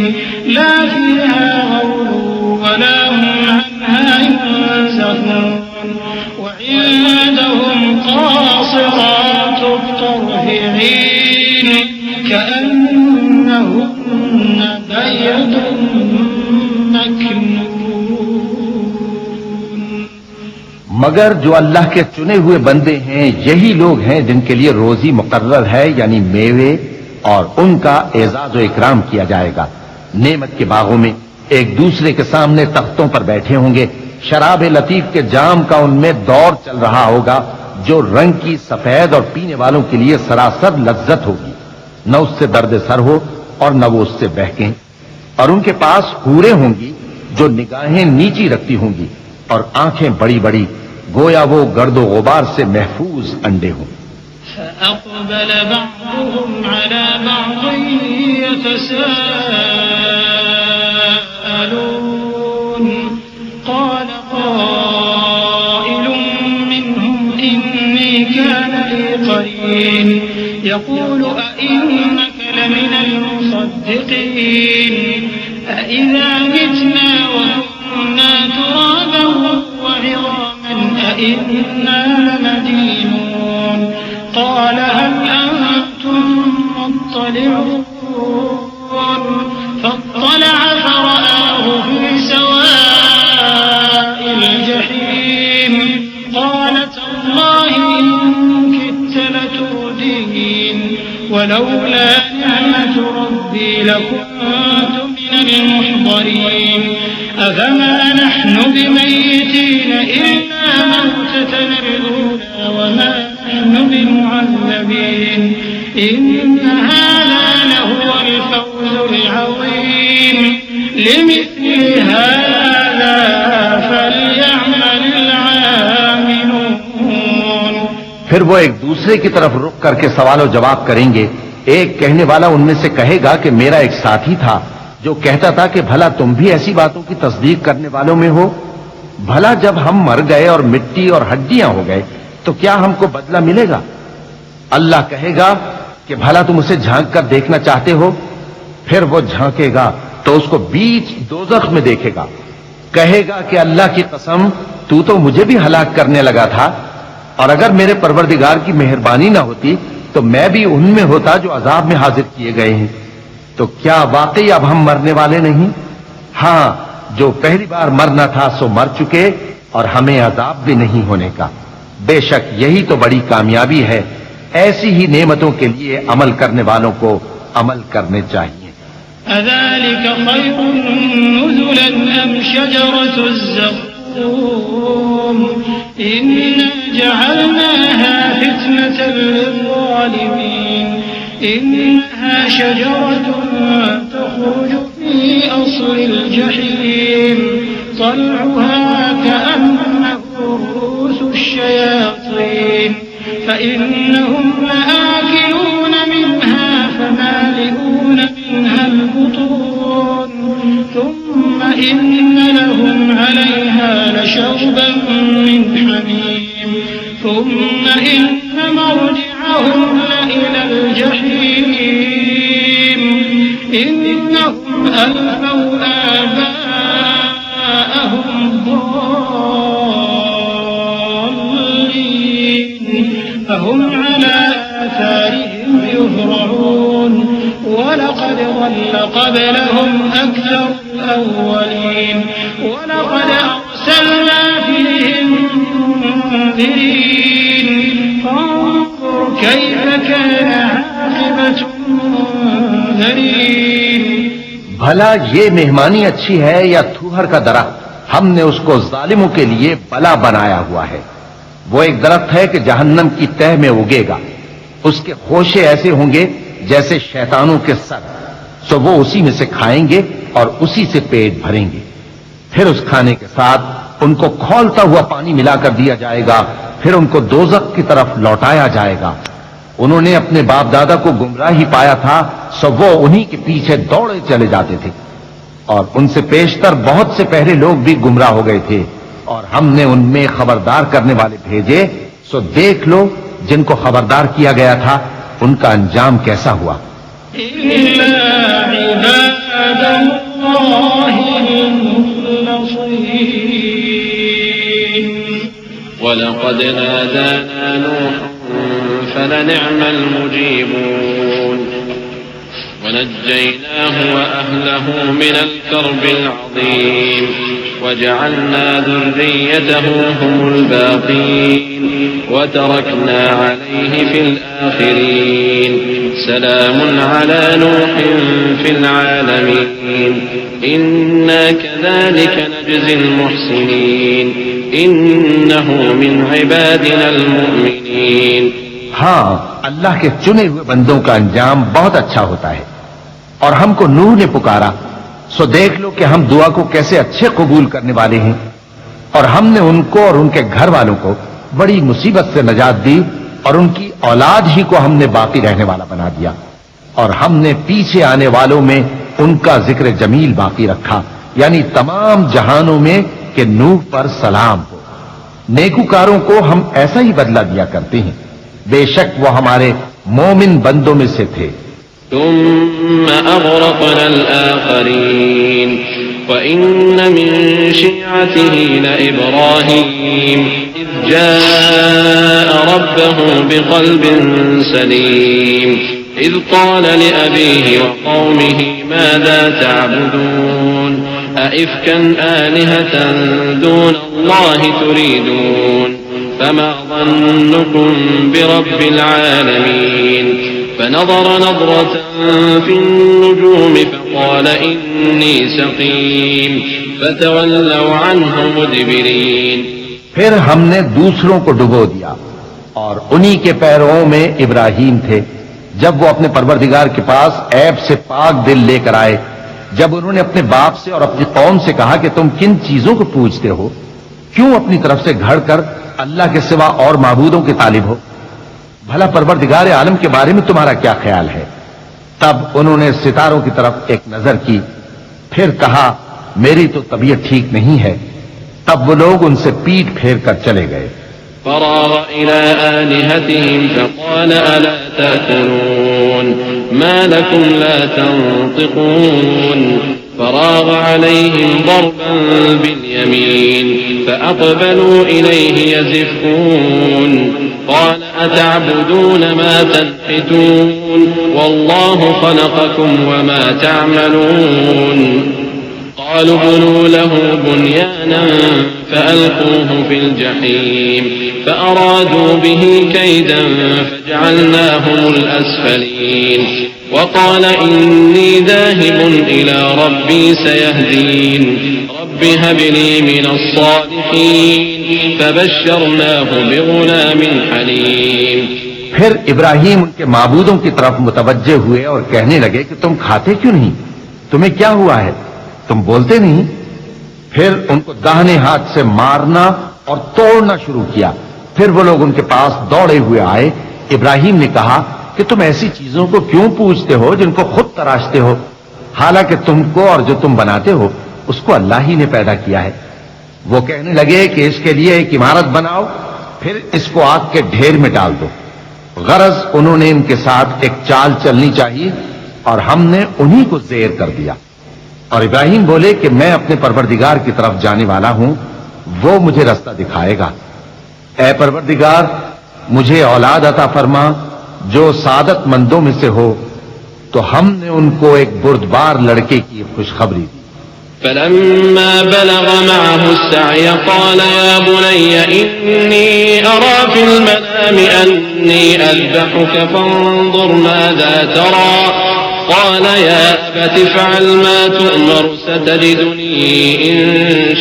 لا فيها غول ولا هم عنها ينزفون وعندهم قاصرات الطرف عين كأنهن بيض مكنون। मगर जो अल्लाह के चुने हुए बंदे हैं यही लोग हैं जिनके लिए रोजी मुकर्रर है, यानी मेवे, और उनका एजाज व इकराम किया जाएगा। नेमत के बागों में एक दूसरे के सामने तख्तों पर बैठे होंगे। शराब लतीफ के जाम का उनमें दौर चल रहा होगा जो रंग की सफेद और पीने वालों के लिए सरासर लज्जत होगी। न उससे दर्द सर हो और न वो उससे बहकें। और उनके पास हूरें होंगी जो निगाहें नीची रखती होंगी और आंखें बड़ी बड़ी, गोया वो गर्दो गुबार से महफूज अंडे हों। فأقبل بعضهم على بعض يتساءلون قال قائل منهم إني كان لي قرين يقول أئنك لمن المصدقين أئذا متنا وكنا ترابا وعظاما أئنا لمدينون قال هل أنتم مطلعون فاطلع فرآه في سواء الجحيم قال تالله إن كدت لتردين ولولا نعمة ربي لكنت من المحضرين أفما نحن بميتين إلا موتتنا الأولى وما نحن بمعذبين إن هذا لهو الفوز العظيم لمثل هذا فليعمل العاملون। फिर वो एक दूसरे की तरफ रुख करके सवाल और जवाब करेंगे। एक कहने वाला उनमें से कहेगा कि मेरा एक साथी था जो कहता था कि भला तुम भी ऐसी बातों की तस्दीक करने वालों में हो। भला जब हम मर गए और मिट्टी और हड्डियां हो गए तो क्या हमको बदला मिलेगा? अल्लाह कहेगा कि भला तुम उसे झांक कर देखना चाहते हो। फिर वो झांकेगा तो उसको बीच दोज़ख में देखेगा। कहेगा कि अल्लाह की कसम, तू तो मुझे भी हलाक करने लगा था, और अगर मेरे परवरदिगार की मेहरबानी ना होती तो मैं भी उनमें होता जो अजाब में हाजिर किए गए हैं। तो क्या वाकई अब हम मरने वाले नहीं? हां, जो पहली बार मरना था सो मर चुके और हमें अजाब भी नहीं होने का। बेशक यही तो बड़ी कामयाबी है। ऐसी ही नेमतों के लिए अमल करने वालों को अमल करने चाहिए। अज़ालिक खैरुन नुज़ुलन अम शजरतुज़ ज़क़ूम इन्ना जअलनाहा फितनतन लिज़्ज़ालिमीन इन्नहा शजरतुन तख़रुजु फ़ी अस्लिल जहीम तलउहा कअन्नहु रूसुश शयातीन فإنهم لآكلون منها فمالئون منها البطون ثم إن لهم عليها لشوبا من حميم ثم إن مرجعهم لإلى الجحيم إنهم ألفوا آباءهم فهم على آثارهم يهرعون ولقد ضل قبلهم أكثر الأولين ولقد أرسلنا فيهم منذرين فانظر كيف كان عاقبة المنذرين। भला ये मेहमानी अच्छी है या थूहर का दरख्त? हमने उसको जालिमों के लिए बला बनाया हुआ है। वो एक दरख्त है कि जहन्नम की तह में उगेगा, उसके खोशे ऐसे होंगे जैसे शैतानों के सर, सो वो उसी में से खाएंगे और उसी से पेट भरेंगे। फिर उस खाने के साथ उनको खौलता हुआ पानी मिलाकर दिया जाएगा, फिर उनको दोजख की तरफ लौटाया जाएगा। उन्होंने अपने बाप दादा को गुमराह ही पाया था, सो वो उन्हीं के पीछे दौड़े चले जाते थे, और उनसे पेशतर बहुत से पहले लोग भी गुमराह हो गए थे, और हमने उनमें खबरदार करने वाले भेजे। सो देख लो जिनको खबरदार किया गया था उनका अंजाम कैसा हुआ। वलक़द नादाना नूह फलनिअमल मुजीबून वनज्जयनाहु वअहलहु मिनल कर्बिल अज़ीम वजअलना ज़ुर्रिय्यतहु हुमुल बाक़ीन वतरकना अलैहि फिल आखिरीन सलामुन अला नूहिन फिल आलमीन इन्ना कज़ालिक नजज़िल मुहसिनीन इन्नहु मिन इबादिनल मुमिनीन। हाँ, अल्लाह के चुने हुए बंदों का अंजाम बहुत अच्छा होता है। और हमको नूह ने पुकारा, सो देख लो कि हम दुआ को कैसे अच्छे कबूल करने वाले हैं। और हमने उनको और उनके घर वालों को बड़ी मुसीबत से नजात दी, और उनकी औलाद ही को हमने बाकी रहने वाला बना दिया। और हमने पीछे आने वालों में उनका जिक्र जमील बाकी रखा, यानी तमाम जहानों में कि नूह पर सलाम हो। नेकूकारों को हम ऐसा ही बदला दिया करते हैं, बेशक वो हमारे मोमिन बंदों में से थे। सुम्मा अग़रक़नल आख़रीन वइन्न मिन शिअतिही लइब्राहीम इज़ जाअ रब्बहु बिक़ल्बिन सलीम इज़ क़ाल लिअबीही वक़ौमिही माज़ा तअबुदून अइफ़्कन आलिहतन दूनल्लाहि तुरीदून फमा ظنكم برب العالمين فنظر نظرة في النجوم فقال إني سقيم فتولوا عنه مدبرين। फिर हमने दूसरों को डुबो दिया, और उन्हीं के पैरों में इब्राहिम थे जब वो अपने परवरदिगार के पास ऐब से पाक दिल लेकर आए। जब उन्होंने अपने बाप से और अपनी कौम से कहा कि तुम किन चीजों को पूजते हो, क्यों अपनी तरफ से घड़ कर अल्लाह के सिवा और माबूदों के तालिब हो, भला परवरदिगार आलम के बारे में तुम्हारा क्या ख्याल है। तब उन्होंने सितारों की तरफ एक नजर की, फिर कहा मेरी तो तबीयत ठीक नहीं है। तब वो लोग उनसे पीठ फेर कर चले गए। फराग़ इला आलिहतिहिम फ़क़ाल अला तअकुलून मा लकुम ला तंतिक़ून फराग़ अलैहिम ज़रबन बिल-यमीन फ़अक़बलू इलैहि यज़िफ़ून क़ाल अतअबुदून मा तन्हितून वल्लाहु ख़लक़कुम वमा तअमलून क़ालू इब्नू लहू बुन्यानन फ़अल्क़ूहु फ़िल जहीम फ़अरादू बिही कैदन फ़जअलनाहुमुल अस्फ़लीन वक़ाल इन्नी ज़ाहिबुन इला रब्बी सयहदीन रब्बि हब ली मिनस्सालिहीन फ़बश्शरनाहु बिग़ुलामिन हलीम। फिर इब्राहिम उनके माबूदों की तरफ मुतवज्जे हुए और कहने लगे कि तुम खाते क्यों नहीं, तुम्हें क्या हुआ है, तुम बोलते नहीं। फिर उनको दाहिने हाथ से मारना और तोड़ना शुरू किया। फिर वो लोग उनके पास दौड़े हुए आए। इब्राहिम ने कहा कि तुम ऐसी चीजों को क्यों पूजते हो जिनको खुद तराशते हो, हालांकि तुमको और जो तुम बनाते हो उसको अल्लाह ही ने पैदा किया है। वो कहने लगे कि इसके लिए एक इमारत बनाओ, फिर इसको आग के ढेर में डाल दो। गरज उन्होंने इनके साथ एक चाल चलनी चाहिए, और हमने उन्हीं को ज़ेर कर दिया। और इब्राहिम बोले कि मैं अपने परवरदिगार की तरफ जाने वाला हूं, वो मुझे रास्ता दिखाएगा। ऐ परवरदिगार, मुझे औलाद अता फरमा जो सादतमंदों में से हो। तो हमने उनको एक बुर्दबार लड़के की खुशखबरी दी। फलम्मा बलग मअहु अस्सअय क़ाल या बुनय्य इन्नी अरा फिल मनामि अन्नी अज़बहुक फंज़ुर माज़ा तरा क़ाल या अबति फ़अल मा तु'मर सतजिदुनी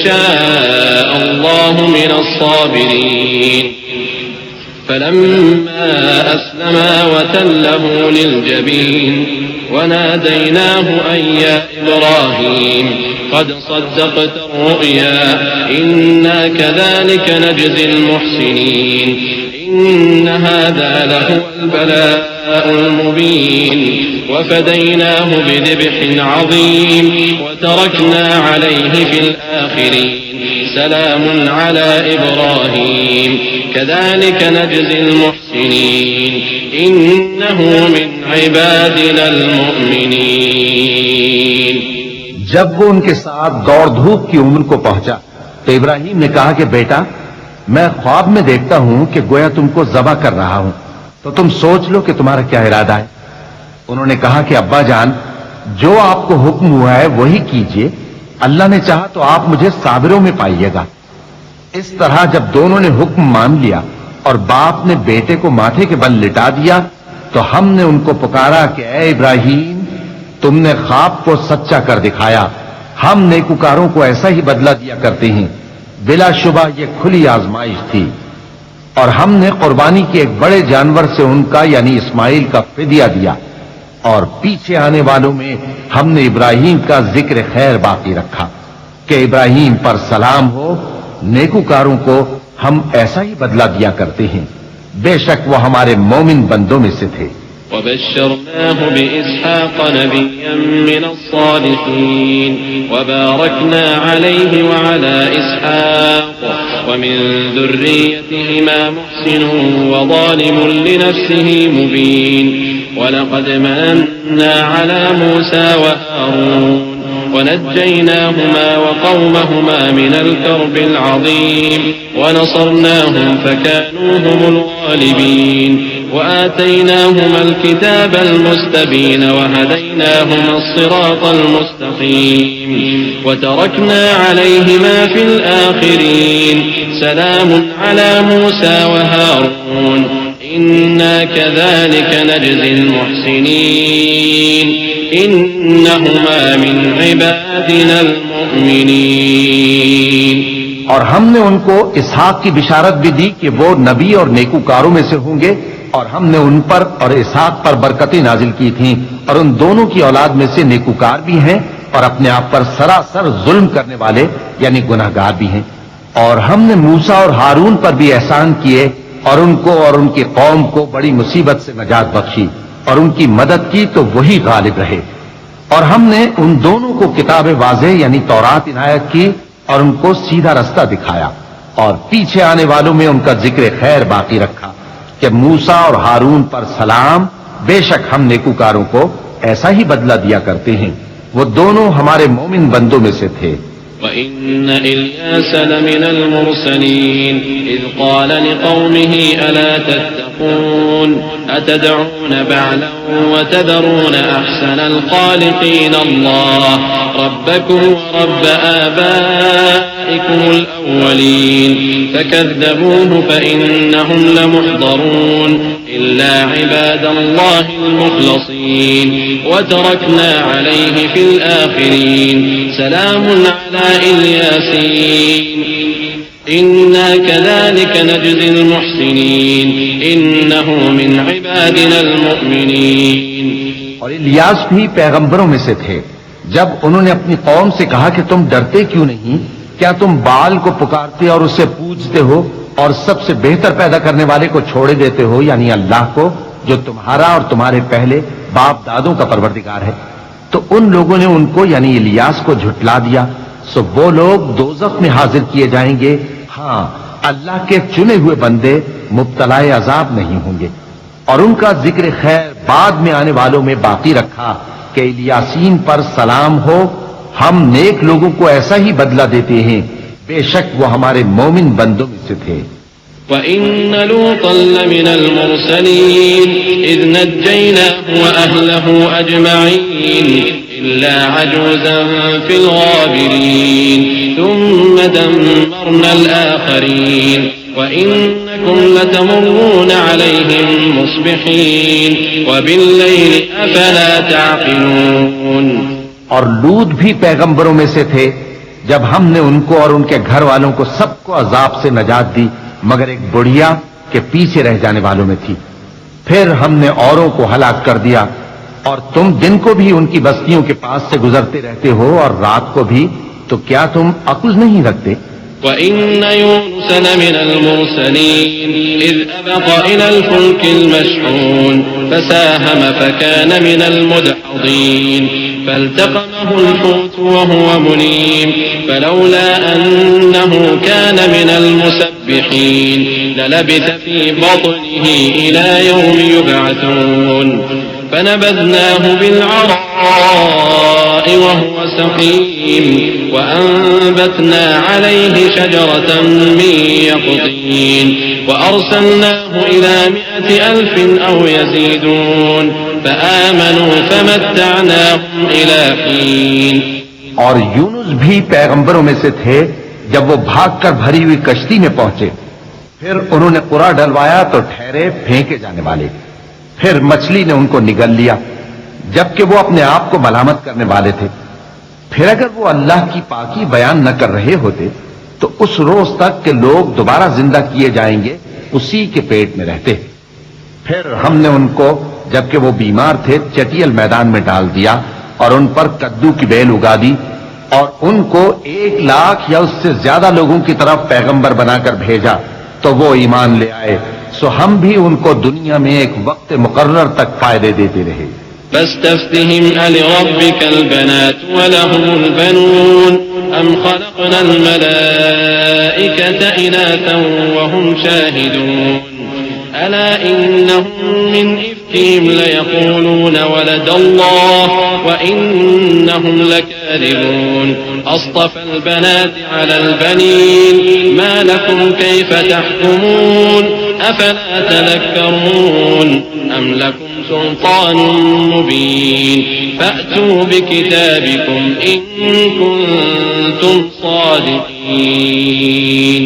इंशाअल्लाहु मिनस्साबिरीन। فلما أسلما وتله للجبين وناديناه أن يا إبراهيم قد صدقت الرؤيا إنا كذلك نجزي المحسنين إن هذا لهو البلاء المبين وفديناه بذبح عظيم وتركنا عليه في الآخرين سلام على إبراهيم كذلك نجزي المحسنين إنه من عبادنا المؤمنين। जब वो उनके साथ दौड़ धूप की उम्र को पहुंचा तो इब्राहिम ने कहा कि बेटा, मैं ख्वाब में देखता हूं कि गोया तुमको ज़बह कर रहा हूं, तो तुम सोच लो कि तुम्हारा क्या इरादा है। उन्होंने कहा कि अब्बा जान, जो आपको हुक्म हुआ है वही कीजिए, अल्लाह ने चाहा तो आप मुझे साबिरों में पाइएगा। इस तरह जब दोनों ने हुक्म मान लिया और बाप ने बेटे को माथे के बल लिटा दिया तो हमने उनको पुकारा कि ऐ इब्राहिम, तुमने ख्वाब को सच्चा कर दिखाया। हम नेकुकारों को ऐसा ही बदला दिया करते हैं। बिलाशुबा ये खुली आजमाइश थी और हमने कुर्बानी के एक बड़े जानवर से उनका यानी इस्माइल का फिदिया दिया और पीछे आने वालों में हमने इब्राहिम का जिक्र खैर बाकी रखा कि इब्राहिम पर सलाम हो। नेकुकारों को हम ऐसा ही बदला दिया करते हैं। बेशक वो हमारे मोमिन बंदों में से थे। وبشرناه بإسحاق نبيا من الصالحين وباركنا عليه وعلى إسحاق ومن ذريتهما محسن وظالم لنفسه مبين ولقد مننا على موسى وهارون ونجيناهما وقومهما من الكرب العظيم ونصرناهم فكانوا هم الغالبين وآتيناهما الكتاب المستبين وهديناهما الصراط المستقيم وتركنا عليهما في الآخرين سلام على موسى وهارون إنا كذلك نجزي المحسنين إنهما من عبادنا المؤمنين। और हमने उनको इसहाक की बिशारत भी दी कि वो नबी और नेकुकारों में से होंगे और हमने उन पर और इसहाक पर बरकतें नाजिल की थीं और उन दोनों की औलाद में से नेकुकार भी हैं और अपने आप पर सरासर जुल्म करने वाले यानी गुनाहगार भी हैं। और हमने मूसा और हारून पर भी एहसान किए और उनको और उनकी कौम को बड़ी मुसीबत से नजात बख्शी और उनकी मदद की तो वही गालिब रहे। और हमने उन दोनों को किताब वाज़ेह यानी तौरात इनायत की और उनको सीधा रास्ता दिखाया और पीछे आने वालों में उनका जिक्र खैर बाकी रखा कि मूसा और हारून पर सलाम, बेशक हम नेकुकारों को ऐसा ही बदला दिया करते हैं। वो दोनों हमारे मोमिन बंदों में से थे। وإن إلياس لمن المرسلين إذ قال لقومه ألا تتقون أتدعون بعلا وتذرون أحسن الخالقين الله ربكم ورب آبائكم الأولين فكذبوه فإنهم لمحضرون إلا عباد الله المخلصين وتركنا عليه في الآخرين سلام على إلياسين إنا كذلك نجزي المحسنين إنه من عبادنا المؤمنين। और इलियास भी पैगंबरों में से थे। जब उन्होंने अपनी कौम से कहा कि तुम डरते क्यों नहीं, क्या तुम बाल को पुकारते और उसे पूजते हो और सबसे बेहतर पैदा करने वाले को छोड़े देते हो यानी अल्लाह को, जो तुम्हारा और तुम्हारे पहले बाप दादों का परवरदिगार है। तो उन लोगों ने उनको यानी इलियास को झुटला दिया। सो वो लोग दोज़ख में हाजिर किए जाएंगे। हाँ, अल्लाह के चुने हुए बंदे मुब्तलाए अजाब नहीं होंगे। और उनका जिक्र खैर बाद में आने वालों में बाकी रखा कि इलियासीन पर सलाम हो। हम नेक लोगों को ऐसा ही बदला देते हैं, बेशक वो हमारे मोमिन बंदों में से थे। وإن لوطا لمن المرسلين إذ نجيناه وأهله أجمعين إلا عجوزا في الغابرين ثم دمرنا الآخرين وإنكم لتمرون عليهم مصبحين وبالليل أفلا تعقلون। और लूत भी पैगंबरों में से थे। जब हमने उनको और उनके घर वालों को सबको अजाब से नजात दी मगर एक बुढ़िया के पीछे रह जाने वालों में थी। फिर हमने औरों को हलाक कर दिया, और तुम दिन को भी उनकी बस्तियों के पास से गुजरते रहते हो और रात को भी, तो क्या तुम अक्ल नहीं रखते? وإن يونس لمن المرسلين إذ أبق إلى الفلك المشحون فساهم فكان من المدحضين فالتقمه الحوت وهو مليم فلولا أنه كان من المسبحين للبث في بطنه إلى يوم يبعثون فنبذناه بالعراء وهو سقيم وأنبتنا عليه شجرة من يقطين وأرسلناه إلى 100,000 أو يزيدون فآمنوا فمتعناهم إلى حين। और यूनुस भी पैगंबरों में से थे। जब वो भागकर भरी हुई कश्ती में पहुंचे, फिर उन्होंने कुरा डलवाया तो ठहरे फेंके जाने वाले। फिर मछली ने उनको निगल लिया, जबकि वो अपने आप को मलामत करने वाले थे। फिर अगर वो अल्लाह की पाकी बयान न कर रहे होते तो उस रोज तक के लोग दोबारा जिंदा किए जाएंगे उसी के पेट में रहते। फिर हमने उनको, जबकि वो बीमार थे, चटियल मैदान में डाल दिया और उन पर कद्दू की बेल उगा दी और उनको 1,00,000 या उससे ज्यादा लोगों की तरफ पैगंबर बनाकर भेजा तो वो ईमान ले आए। सो हम भी उनको दुनिया में एक वक्त मुकर्रर तक फायदे देते रहे। فاستفتهم ألربك البنات ولهم البنون أم خلقنا الملائكة إناثا وهم شاهدون ألا إنهم من إفكهم ليقولون ولد الله وإنهم لكاذبون أصطفى البنات على البنين ما لكم كيف تحكمون أفلا تذكرون أم لكم سلطان مبين فأتوا بكتابكم إن كنتم صادقين।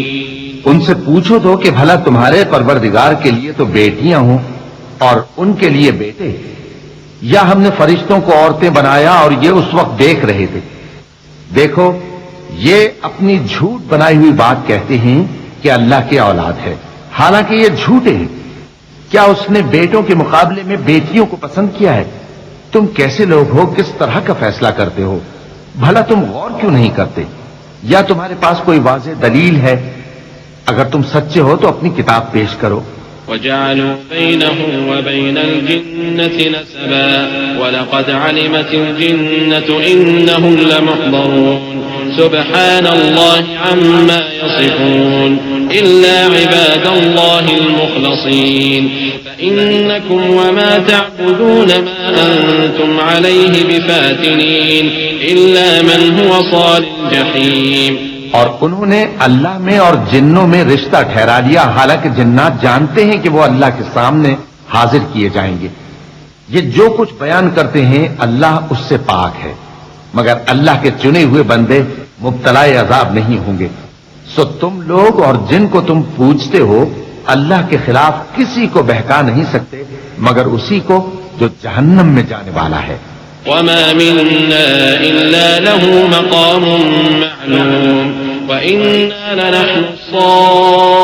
उनसे पूछो तो कि भला तुम्हारे परवरदिगार के लिए तो बेटियां हों और उनके लिए बेटे, या हमने फरिश्तों को औरतें बनाया और ये उस वक्त देख रहे थे। देखो, ये अपनी झूठ बनाई हुई बात कहते हैं कि अल्लाह की औलाद है, हालांकि ये झूठे हैं। क्या उसने बेटों के मुकाबले में बेटियों को पसंद किया है? तुम कैसे लोग हो, किस तरह का फैसला करते हो? भला तुम गौर क्यों नहीं करते? या तुम्हारे पास कोई वाज़ेह दलील है? अगर तुम सच्चे हो तो अपनी किताब पेश करो। وجعلوا بينه وبين الجنة نسبا ولقد علمت الجنة إنهم لمحضرون سبحان الله عما يصفون إلا عباد الله المخلصين فإنكم وما تعبدون ما أنتم عليه بفاتنين إلا من هو صال الجحيم। और उन्होंने अल्लाह में और जिन्नों में रिश्ता ठहरा लिया, हालांकि जिन्नात जानते हैं कि वो अल्लाह के सामने हाजिर किए जाएंगे। ये जो कुछ बयान करते हैं अल्लाह उससे पाक है, मगर अल्लाह के चुने हुए बंदे मुब्तलाए अजाब नहीं होंगे। सो तुम लोग और जिनको तुम पूजते हो अल्लाह के खिलाफ किसी को बहका नहीं सकते मगर उसी को जो जहन्नम में जाने वाला है। وما منا إلا له مقام معلوم وإنا لنحن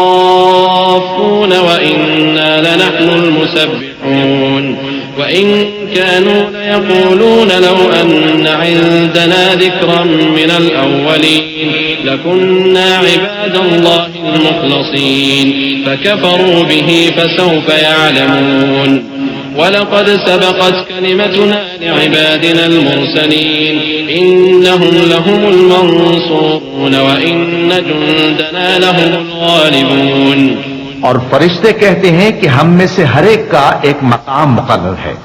الصافون وإنا لنحن المسبحون وإن كانوا ليقولون لو أن عندنا ذكرا من الأولين لكنا عباد الله المخلصين فكفروا به فسوف يعلمون ولقد سبقت كلمتنا لعبادنا المرسلين إنهم لهم المنصورون وإن جندنا لهم الغالبون। और फरिश्ते कहते हैं कि हम में से हर एक का एक मकाम मुकर्रर है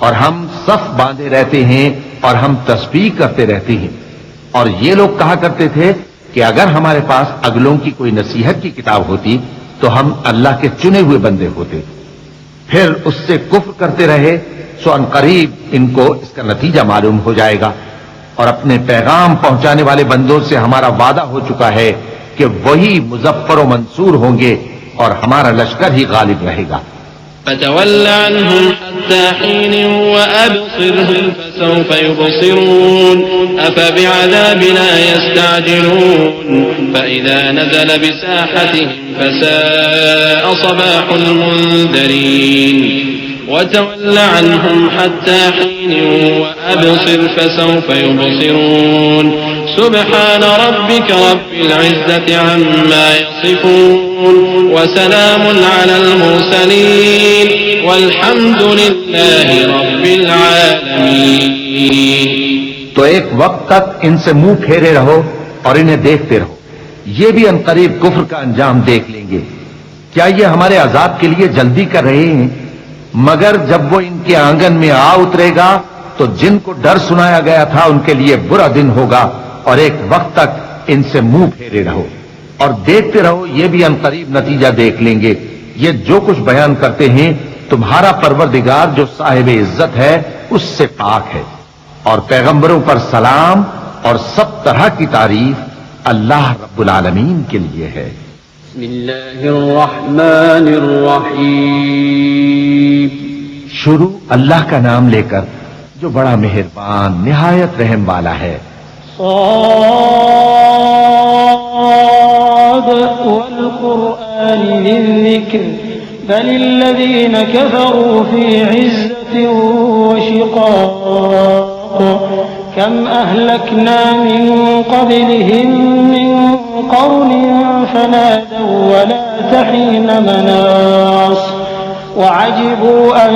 और हम सफ बांधे रहते हैं और हम तस्बीह करते रहते हैं। और ये लोग कहा करते थे कि अगर हमारे पास अगलों की कोई नसीहत की किताब होती तो हम अल्लाह के चुने हुए बंदे होते। फिर उससे कुफ्र करते रहे, सो अनकरीब इनको इसका नतीजा मालूम हो जाएगा। और अपने पैगाम पहुंचाने वाले बंदों से हमारा वादा हो चुका है कि वही मुजफ्फर व मंसूर होंगे और हमारा लश्कर ही गालिब रहेगा। فتول عنهم حتى حين وأبصرهم فسوف يبصرون أفبعذابنا يستعجلون فإذا نزل بساحتهم فساء صباح المنذرين وتول عنهم حتى حين وأبصر فسوف يبصرون سبحان ربك رب العزة عما يصفون وسلام على المرسلين والحمد لله رب العالمين। तो एक वक्त तक इनसे मुंह फेरे रहो और इन्हें देखते रहो, ये भी अनकरीब कुफ्र का अंजाम देख लेंगे। क्या ये हमारे अजाब के लिए जल्दी कर रहे हैं? मगर जब वो इनके आंगन में आ उतरेगा तो जिनको डर सुनाया गया था उनके लिए बुरा दिन होगा, और एक वक्त तक इनसे मुंह फेरे रहो और देखते रहो, ये भी अनकरीब नतीजा देख लेंगे। ये जो कुछ बयान करते हैं तुम्हारा परवरदिगार जो साहिब इज्जत है उससे पाक है, और पैगंबरों पर सलाम और सब तरह की तारीफ अल्लाह रब्बुल आलमीन के लिए है। बिस्मिल्लाहिर्रहमानिर्रहीम। शुरू अल्लाह का नाम लेकर जो बड़ा मेहरबान निहायत रहम वाला है। वल कुरआन लिज़िक्र बलिल्लज़ीन कफ़रू फ़ी इज़्ज़तिन व शिक़ाक़ कम अहलकना मिन क़ब्लिहिम मिन क़र्निन फनादव वला तहीन मनास वअजिबू अन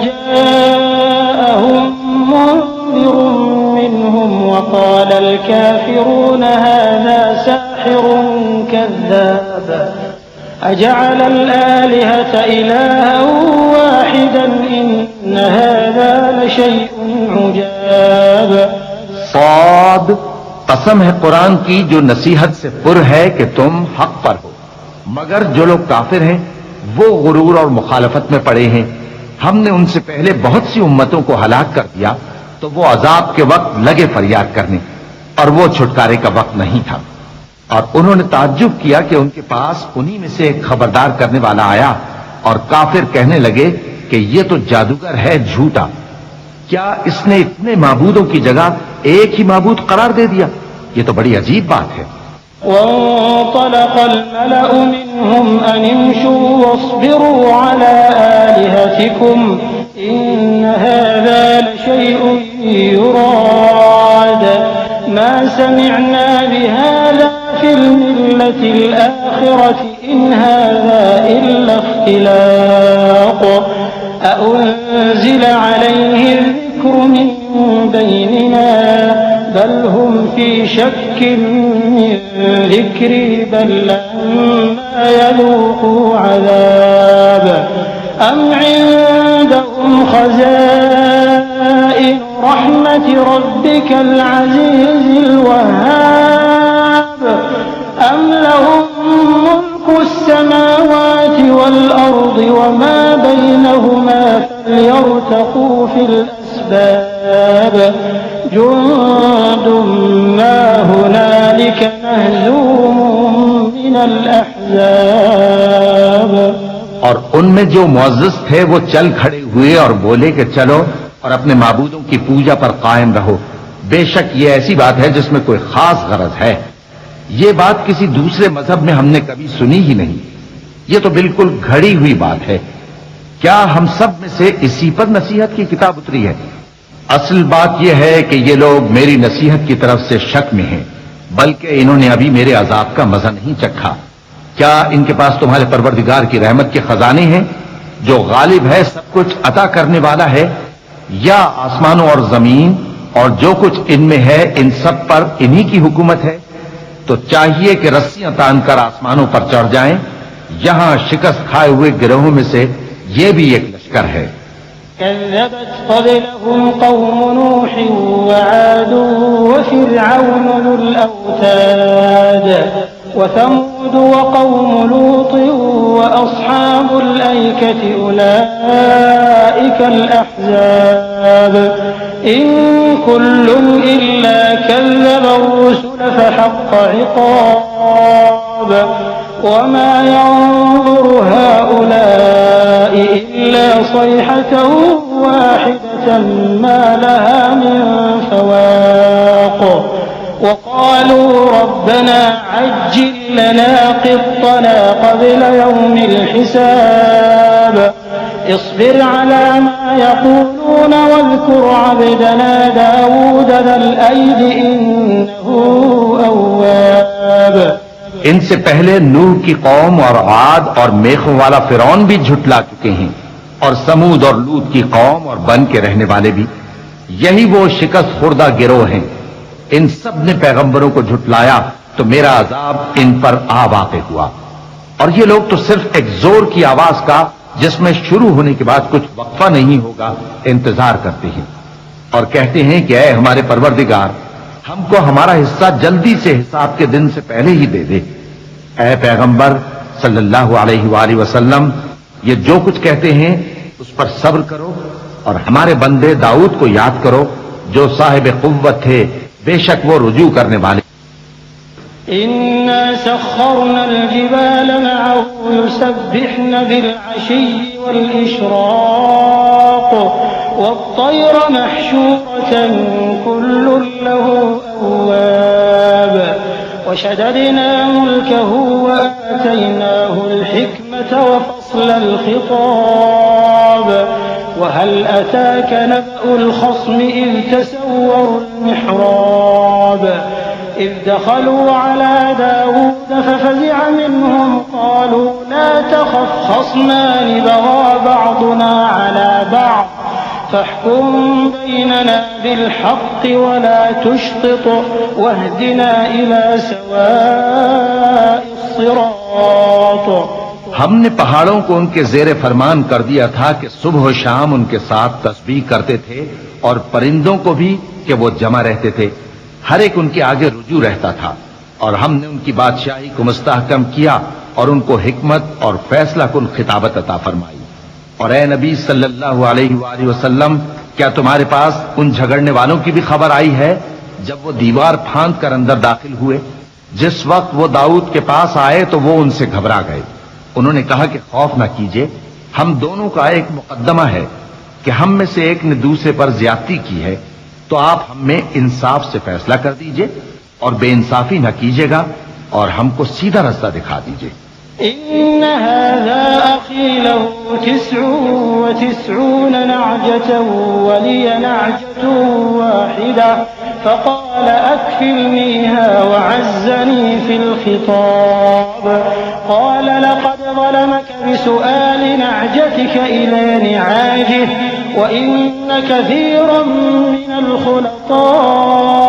जाअहुम मुन्ज़िरुन मिनहुम वक़ालल काफ़िरून हाज़ा साहिरुन कज़्ज़ाब अजअलल आलिहत इलाहन वाहिदन इन्न हाज़ा लशैउन उजाब। सौद, कसम है कुरान की जो नसीहत से पुर है कि तुम हक पर हो, मगर जो लोग काफिर हैं वो गुरूर और मुखालफत में पड़े हैं। हमने उनसे पहले बहुत सी उम्मतों को हलाक कर दिया तो वो अजाब के वक्त लगे फरियाद करने, और वो छुटकारे का वक्त नहीं था। और उन्होंने ताज्जुब किया कि उनके पास उन्हीं में से एक खबरदार करने वाला आया, और काफिर कहने लगे कि ये तो जादूगर है झूठा। क्या इसने इतने माबूदों की जगह एक ही माबूद करार दे दिया? ये तो बड़ी अजीब बात है। वंतलक़ल मलअु मिनहुम अन इम्शू वस्बिरू अला आलिहतिकुम इन्न हाज़ा लशैउन युराद मा समिअना बिहाज़ा फिल मिल्लतिल आखिरति इन हाज़ा इल्ला इख्तिलाक़ अउन्ज़िल अलैहि ज़िक्रु मिन बैनिना बल हुम फी शक्किन मिन ज़िक्री बल लम्मा यज़ूक़ू अज़ाब अम इन्दहुम ख़ज़ाइनु रहमति रब्बिकल अज़ीज़िल वह्हाब अम लहुम मुल्कुस समावाति वल अर्दि वमा बैनहुमा फल्यर्तक़ू फिल अस्बाब जुन्दुम मा हुनालिक महज़ूमुम मिनल अहज़ाब। और उनमें जो मुअज़्ज़ज़ थे वो चल खड़े हुए और बोले कि चलो और अपने माबूदों की पूजा पर कायम रहो। बेशक ये ऐसी बात है जिसमें कोई खास गरज है। ये बात किसी दूसरे मजहब में हमने कभी सुनी ही नहीं। ये तो बिल्कुल घड़ी हुई बात है। क्या हम सब में से इसी पर नसीहत की किताब उतरी है? असल बात यह है कि ये लोग मेरी नसीहत की तरफ से शक में हैं, बल्कि इन्होंने अभी मेरे अजाब का मजा नहीं चखा। क्या इनके पास तुम्हारे परवरदिगार की रहमत के खजाने हैं जो गालिब है, सब कुछ अता करने वाला है, या आसमानों और जमीन और जो कुछ इनमें है इन सब पर इन्हीं की हुकूमत है? तो चाहिए कि रस्सियां तानकर आसमानों पर चढ़ जाएं। यहां शिकस्त खाए हुए गिरोहों में से ये भी एक लश्कर है। कज़्ज़बत क़ब्लहुम क़ौम नूह वआद वफ़िरऔन ज़ुल औताद वथमूद वक़ौम लूत वअस्हाबुल ऐकति उलाइकल अहज़ाब इन कुल्लुन इल्ला कज़्ज़बा अर्रुसुल फहक़्क़ इक़ाब वमा यंज़ुरु हाउलाइ इल्ला सयहतन वाहिदतन मा लहा मिन फवाक़ वक़ालू रब्बना अज्जिल लना क़ित्तना क़ब्ल यौमिल हिसाब इस्बिर अला मा यक़ूलून वज़्कुर अब्दना दाऊद ज़ल ऐदि इन्नहु अव्वाब। इनसे पहले नूह की कौम और आद और मेखों वाला फिरौन भी झुटला चुके हैं, और समूद और लूत की कौम और बन के रहने वाले भी। यही वो शिकस्त खुर्दा गिरोह हैं। इन सब ने पैगंबरों को झुटलाया तो मेरा अजाब इन पर आ वाक़ हुआ। और ये लोग तो सिर्फ एक जोर की आवाज का, जिसमें शुरू होने के बाद कुछ वक्फा नहीं होगा, इंतजार करते हैं और कहते हैं कि ऐ हमारे परवरदिगार, हमको हमारा हिस्सा जल्दी से हिसाब के दिन से पहले ही दे दे। ऐ पैगंबर सल्लल्लाहु अलैहि वसल्लम, ये जो कुछ कहते हैं उस पर सब्र करो और हमारे बंदे दाऊद को याद करो जो साहिब कुव्वत थे, बेशक वो रुजू करने वाले। इन्ना सख्खरनल जिबाल मअहु युसब्बिहन बिलअशिय्यि वल इशराक़ वत्तैर महशूरतन कुल्लुन लहु अव्वाब वशददना मुल्कहु वआतैनाहुल हिक्मत वफस्लल खिताब वहल अताक नबअुल खस्म इज़ तसव्वरुल मिहराब إذ دخلوا على داود ففزع منهم قالوا لا تخف خصمان بغى بعضنا على بعض فاحكم بيننا بالحق ولا تشطط واهدنا إلى سواء الصراط। हमने पहाड़ों को उनके जेरे फरमान कर दिया था कि सुबह और शाम उनके साथ तस्बीह करते थे, और परिंदों को भी कि वो जमा रहते थे, हर एक उनके आगे रुजू रहता था। और हमने उनकी बादशाही को मुस्तहकम किया और उनको हिकमत और फैसला कुन खिताबत अता फरमाई। और ए नबी सल्लल्लाहु अलैहि वसल्लम, क्या तुम्हारे पास उन झगड़ने वालों की भी खबर आई है जब वो दीवार फांद कर अंदर दाखिल हुए? जिस वक्त वो दाऊद के पास आए तो वो उनसे घबरा गए। उन्होंने कहा कि खौफ न कीजिए, हम दोनों का एक मुकद्दमा है कि हम में से एक ने दूसरे पर ज्यादती की है, तो आप हमें इंसाफ से फैसला कर दीजिए और बेइंसाफी न कीजिएगा और हमको सीधा रास्ता दिखा दीजिए। इन्न हाज़ा अख़ी लहू 99 नअजतन वलिय नअजतुन वाहिदा फ़क़ाल अक्फ़िलनीहा वअज़्ज़नी फ़िल ख़िताब क़ाल लक़द ज़लमक बिसुआलि नअजतिक इला निआजिहि वइन्न कसीरन मिनल ख़ुलताइ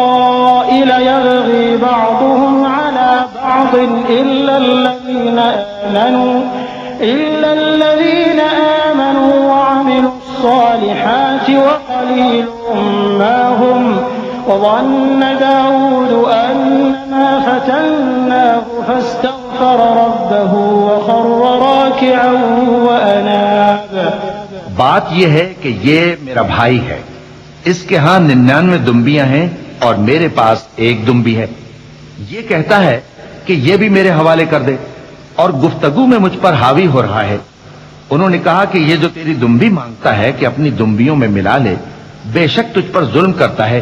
लयबग़ी बअदुहुम अला बअदिन इल्ला الذين آمنوا وعملوا الصالحات وقليل ما هم وظن داود أنما فتناه فاستغفر ربه وخر راكعا وأناب। बात यह है कि ये मेरा भाई है, इसके यहां 99 दुम्बियां हैं और मेरे पास एक दुम्बी है। ये कहता है कि ये भी मेरे हवाले कर दे, और गुफ्तगू में मुझ पर हावी हो रहा है। उन्होंने कहा कि ये जो तेरी दुम्बी मांगता है कि अपनी दुम्बियों में मिला ले, बेशक तुझ पर जुल्म करता है,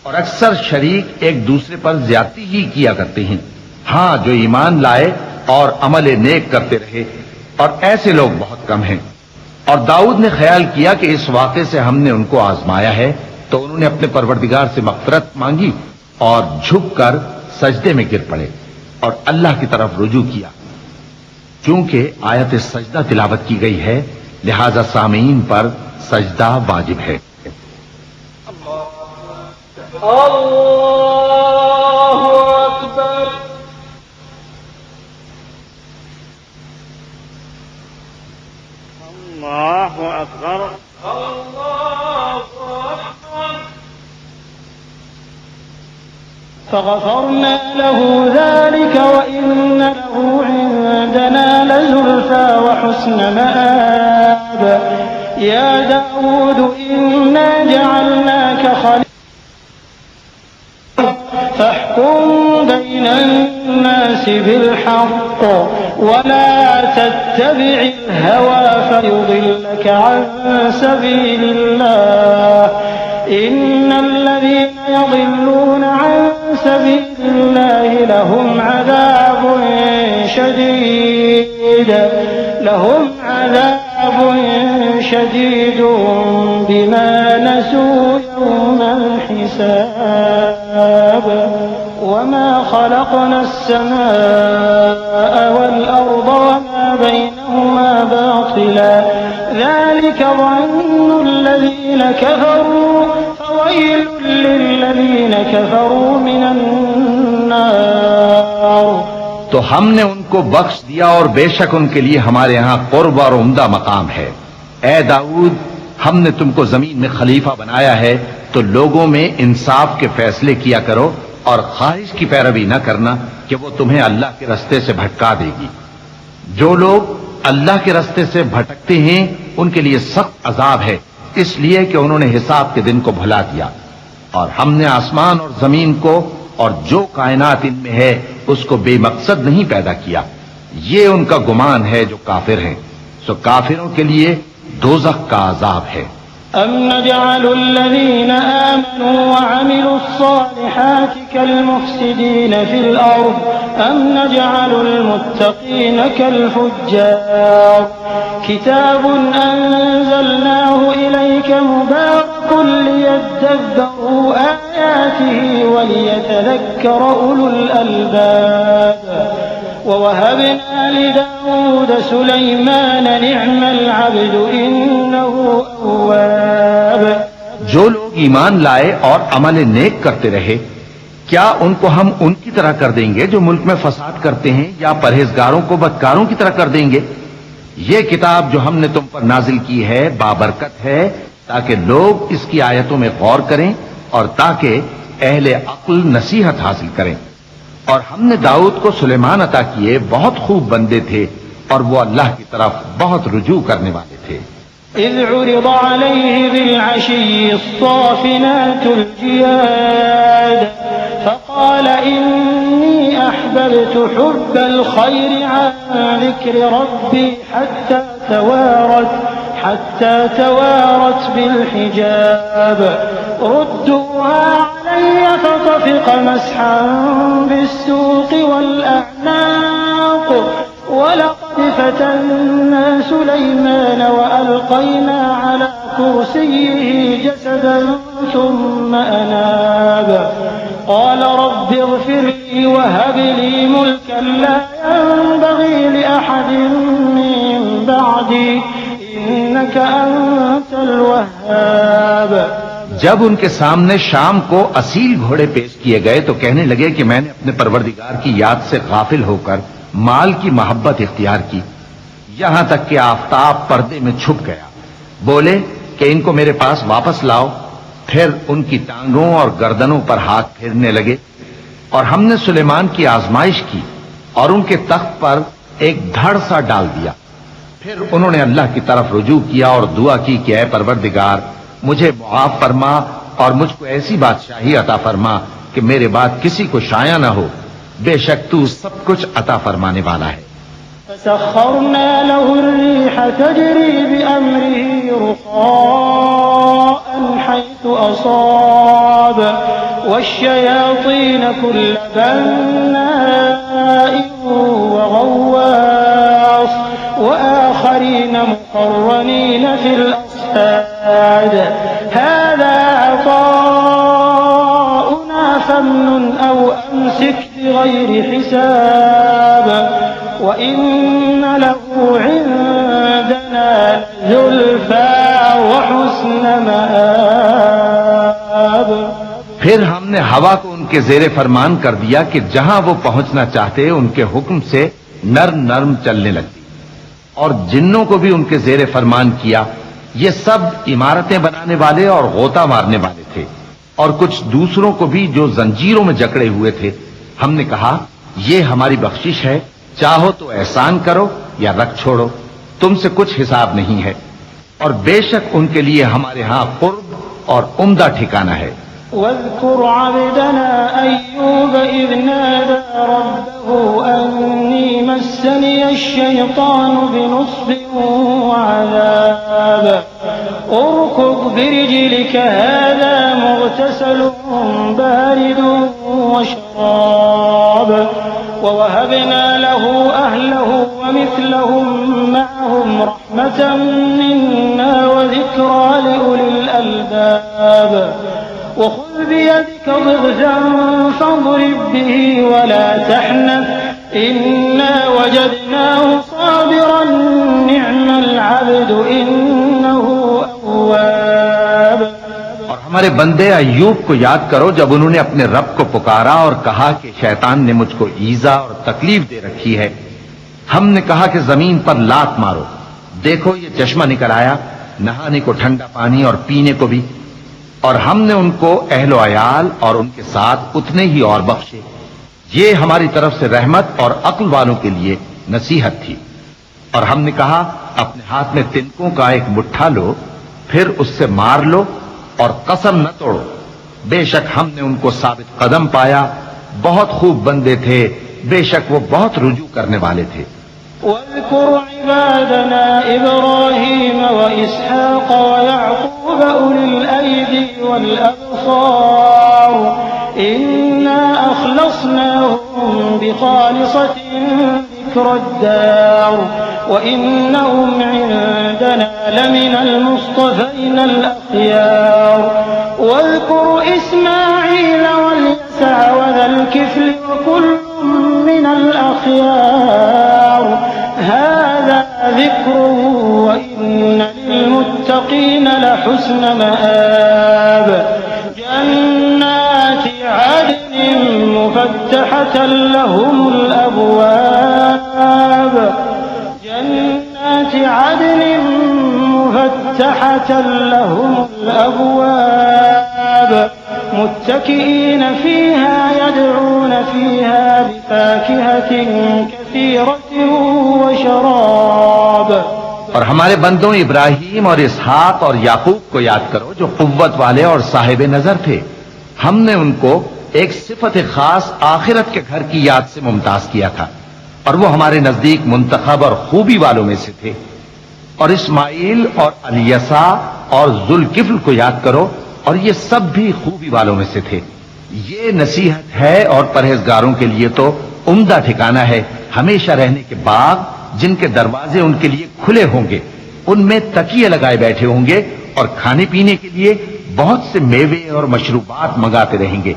और अक्सर शरीक एक दूसरे पर ज्यादती ही किया करते हैं। हाँ, जो ईमान लाए और अमल नेक करते रहे, और ऐसे लोग बहुत कम हैं। और दाऊद ने ख्याल किया कि इस वाक़े से हमने उनको आजमाया है, तो उन्होंने अपने परवरदिगार से मग़फ़िरत मांगी और झुककर सजदे में गिर पड़े और अल्लाह की तरफ रुजू किया। चूंकि आयत सजदा तिलावत की गई है, लिहाजा सामीन पर सजदा वाजिब है। अल्लाहु अकबर। अल्लाहु अकबर। فغفرنا له ذلك وإن له عندنا لزلفى وحسن مآب يا داود إنا جعلناك خليفة فاحكم بين الناس بالحق ولا تتبع الهوى فيضلك عن سبيل الله إن الذين يضلون عن سبيل الله لهم عذاب شديد بما نسوا يوم الحساب وما خلقنا السماء والأرض وما بينهما باطلا ذلك ظن الذين كفروا فويل للذين كفروا من النار। तो हमने उनको बख्श दिया और बेशक उनके लिए हमारे यहाँ कुर्ब और उम्दा मकाम है। ए दाऊद, हमने तुमको जमीन में खलीफा बनाया है तो लोगों में इंसाफ के फैसले किया करो और ख्वाहिश की पैरवी न करना कि वो तुम्हें अल्लाह के रास्ते से भटका देगी। जो लोग अल्लाह के रास्ते से भटकते हैं उनके लिए सख्त अजाब है, इसलिए कि उन्होंने हिसाब के दिन को भुला दिया। और हमने आसमान और जमीन को और जो कायनात इनमें है उसको बेमकसद नहीं पैदा किया। ये उनका गुमान है जो काफिर हैं, सो काफिरों के लिए दोज़ख का अजाब है। अम नजअलुल्लज़ीन आमनू व अमिलुस्सालिहाति कलमुफ्सिदीन फिल अर्द अम नजअलुल मुत्तक़ीन कलफुज्जार किताबुन अंज़लनाहु इलैका मुबारकुन लियद्दब्बरू आयातिही व लियतज़क्कर उलुल अलबाब ववहबना लिदाऊद सुलैमान निअमल अब्दु इन्नहु अव्वाब। जो लोग ईमान लाए और अमल नेक करते रहे, क्या उनको हम उनकी तरह कर देंगे जो मुल्क में फसाद करते हैं, या परहेजगारों को बदकारों की तरह कर देंगे? ये किताब जो हमने तुम पर नाजिल की है बाबरकत है, ताकि लोग इसकी आयतों में गौर करें और ताकि अहले अक्ल नसीहत हासिल करें। और हमने दाऊद को सुलेमान अता किए, बहुत खूब बंदे थे और वो अल्लाह की तरफ बहुत रुजू करने वाले थे। इज़ उरिद अलैहि बिलअशिय्यि अस्साफ़िनातुल जियाद फ़क़ाल इन्नी अहबब्तु हुब्बल ख़ैरि अन ज़िक्रि रब्बी हत्ता तवारत बिलहिजाब रुद्दूहा अलय्य फ़तफ़िक़ मस्हन बिस्सूक़ वल्अअनाक़ वलक़द फ़तन्ना सुलैमान वअल्क़ैना अला कुर्सिय्यिहि जसदन थुम्म अनाब क़ाल रब्बि इग़फ़िर ली वहब ली मुल्कन ला यंबग़ी लिअहदिन मिन बअदी इन्नक अंतल वह्हाब। जब उनके सामने शाम को असील घोड़े पेश किए गए तो कहने लगे कि मैंने अपने परवरदिगार की याद से गाफिल होकर माल की मोहब्बत इख्तियार की, यहां तक कि आफताब पर्दे में छुप गया। बोले कि इनको मेरे पास वापस लाओ। फिर उनकी टांगों और गर्दनों पर हाथ फेरने लगे। और हमने सुलेमान की आजमाइश की और उनके तख्त पर एक धड़ सा डाल दिया। फिर उन्होंने अल्लाह की तरफ रुजू किया और दुआ की कि ऐ परवरदिगार, मुझे मुआफ फरमा और मुझको ऐसी बादशाही अता फरमा कि मेरे बाद किसी को शाया न हो। बेशक तू सब कुछ अता फरमाने वाला है। फसख्खरना लहु अर्रीह तजरी बिअम्रिही रुखाअन हैथु असाब वश्शयातीन कुल्ल बन्नाइन वग़व्वास वआखरीन मुक़र्रनीन फिल अस्फ़ाद हाज़ा अताउना फम्नुन औ अम्सिक बिग़ैरि हिसाब वइन्न लहु इंदना ज़ुल्फ़ा वहुस्न मआब। फिर हमने हवा को उनके जेरे फरमान कर दिया कि जहां वो पहुंचना चाहते उनके हुक्म से नर्म नर्म चलने लगती, और जिन्नों को भी उनके जेरे फरमान किया। ये सब इमारतें बनाने वाले और गोता मारने वाले थे, और कुछ दूसरों को भी जो जंजीरों में जकड़े हुए थे। हमने कहा ये हमारी बख्शिश है, चाहो तो एहसान करो या रख छोड़ो, तुमसे कुछ हिसाब नहीं है। और बेशक उनके लिए हमारे यहां कुर्ब और उम्दा ठिकाना है, واذكر عبدنا أيوب إذ نادى ربه أني مسني الشيطان بنصب وعذاب اركض برجلك هذا مغتسل بارد وشراب ووهبنا له أهله ومثلهم معهم رحمة منا وذكرى لأولي الألباب وخذ بيدك ضغثا فاضرب به ولا تحنث إنا وجدناه صابرا نعم العبد إنه أواب। और हमारे बंदे अय्यूब को याद करो जब उन्होंने अपने रब को पुकारा और कहा कि शैतान ने मुझको ईजा और तकलीफ दे रखी है। हमने कहा कि जमीन पर लात मारो, देखो ये चश्मा निकल आया, नहाने को ठंडा पानी और पीने को भी। और हमने उनको अहलो अयाल और उनके साथ उतने ही और बख्शे। ये हमारी तरफ से रहमत और अक्ल वालों के लिए नसीहत थी। और हमने कहा अपने हाथ में तिनकों का एक मुट्ठा लो, फिर उससे मार लो और कसम न तोड़ो, बेशक हमने उनको साबित कदम पाया। बहुत खूब बंदे थे, बेशक वो बहुत रुजू करने वाले थे। واذكر عبادنا إبراهيم وإسحاق ويعقوب أولي الأيدي والأبصار إنا أخلصناهم بخالصة ذكر الدار وإنهم عندنا لمن المصطفين الأخيار واذكر إسماعيل واليسع وذا الكفل وكل من الأخيار هذا ذكر وإن للمتقين لحسن مآب جنات عدن مفتحة لهم الأبواب جنات عدن مفتحة لهم الأبواب متكئين فيها يدعون فيها بفاكهة كثيرة وشراب। और हमारे बंदों इब्राहिम और इसहाक और याकूब को याद करो जो कुव्वत वाले और साहिब नजर थे। हमने उनको एक सिफत खास आखिरत के घर की याद से मुमताज किया था और वो हमारे नजदीक मुंतखब और खूबी वालों में से थे। और इस्माइल और अलियसा और जुल्किफ्ल को याद करो और ये सब भी खूबी वालों में से थे। ये नसीहत है और परहेजगारों के लिए तो उम्दा ठिकाना है, हमेशा रहने के बाग जिनके दरवाजे उनके लिए खुले होंगे, उनमें तकिए लगाए बैठे होंगे और खाने पीने के लिए बहुत से मेवे और मशरूबात मंगाते रहेंगे।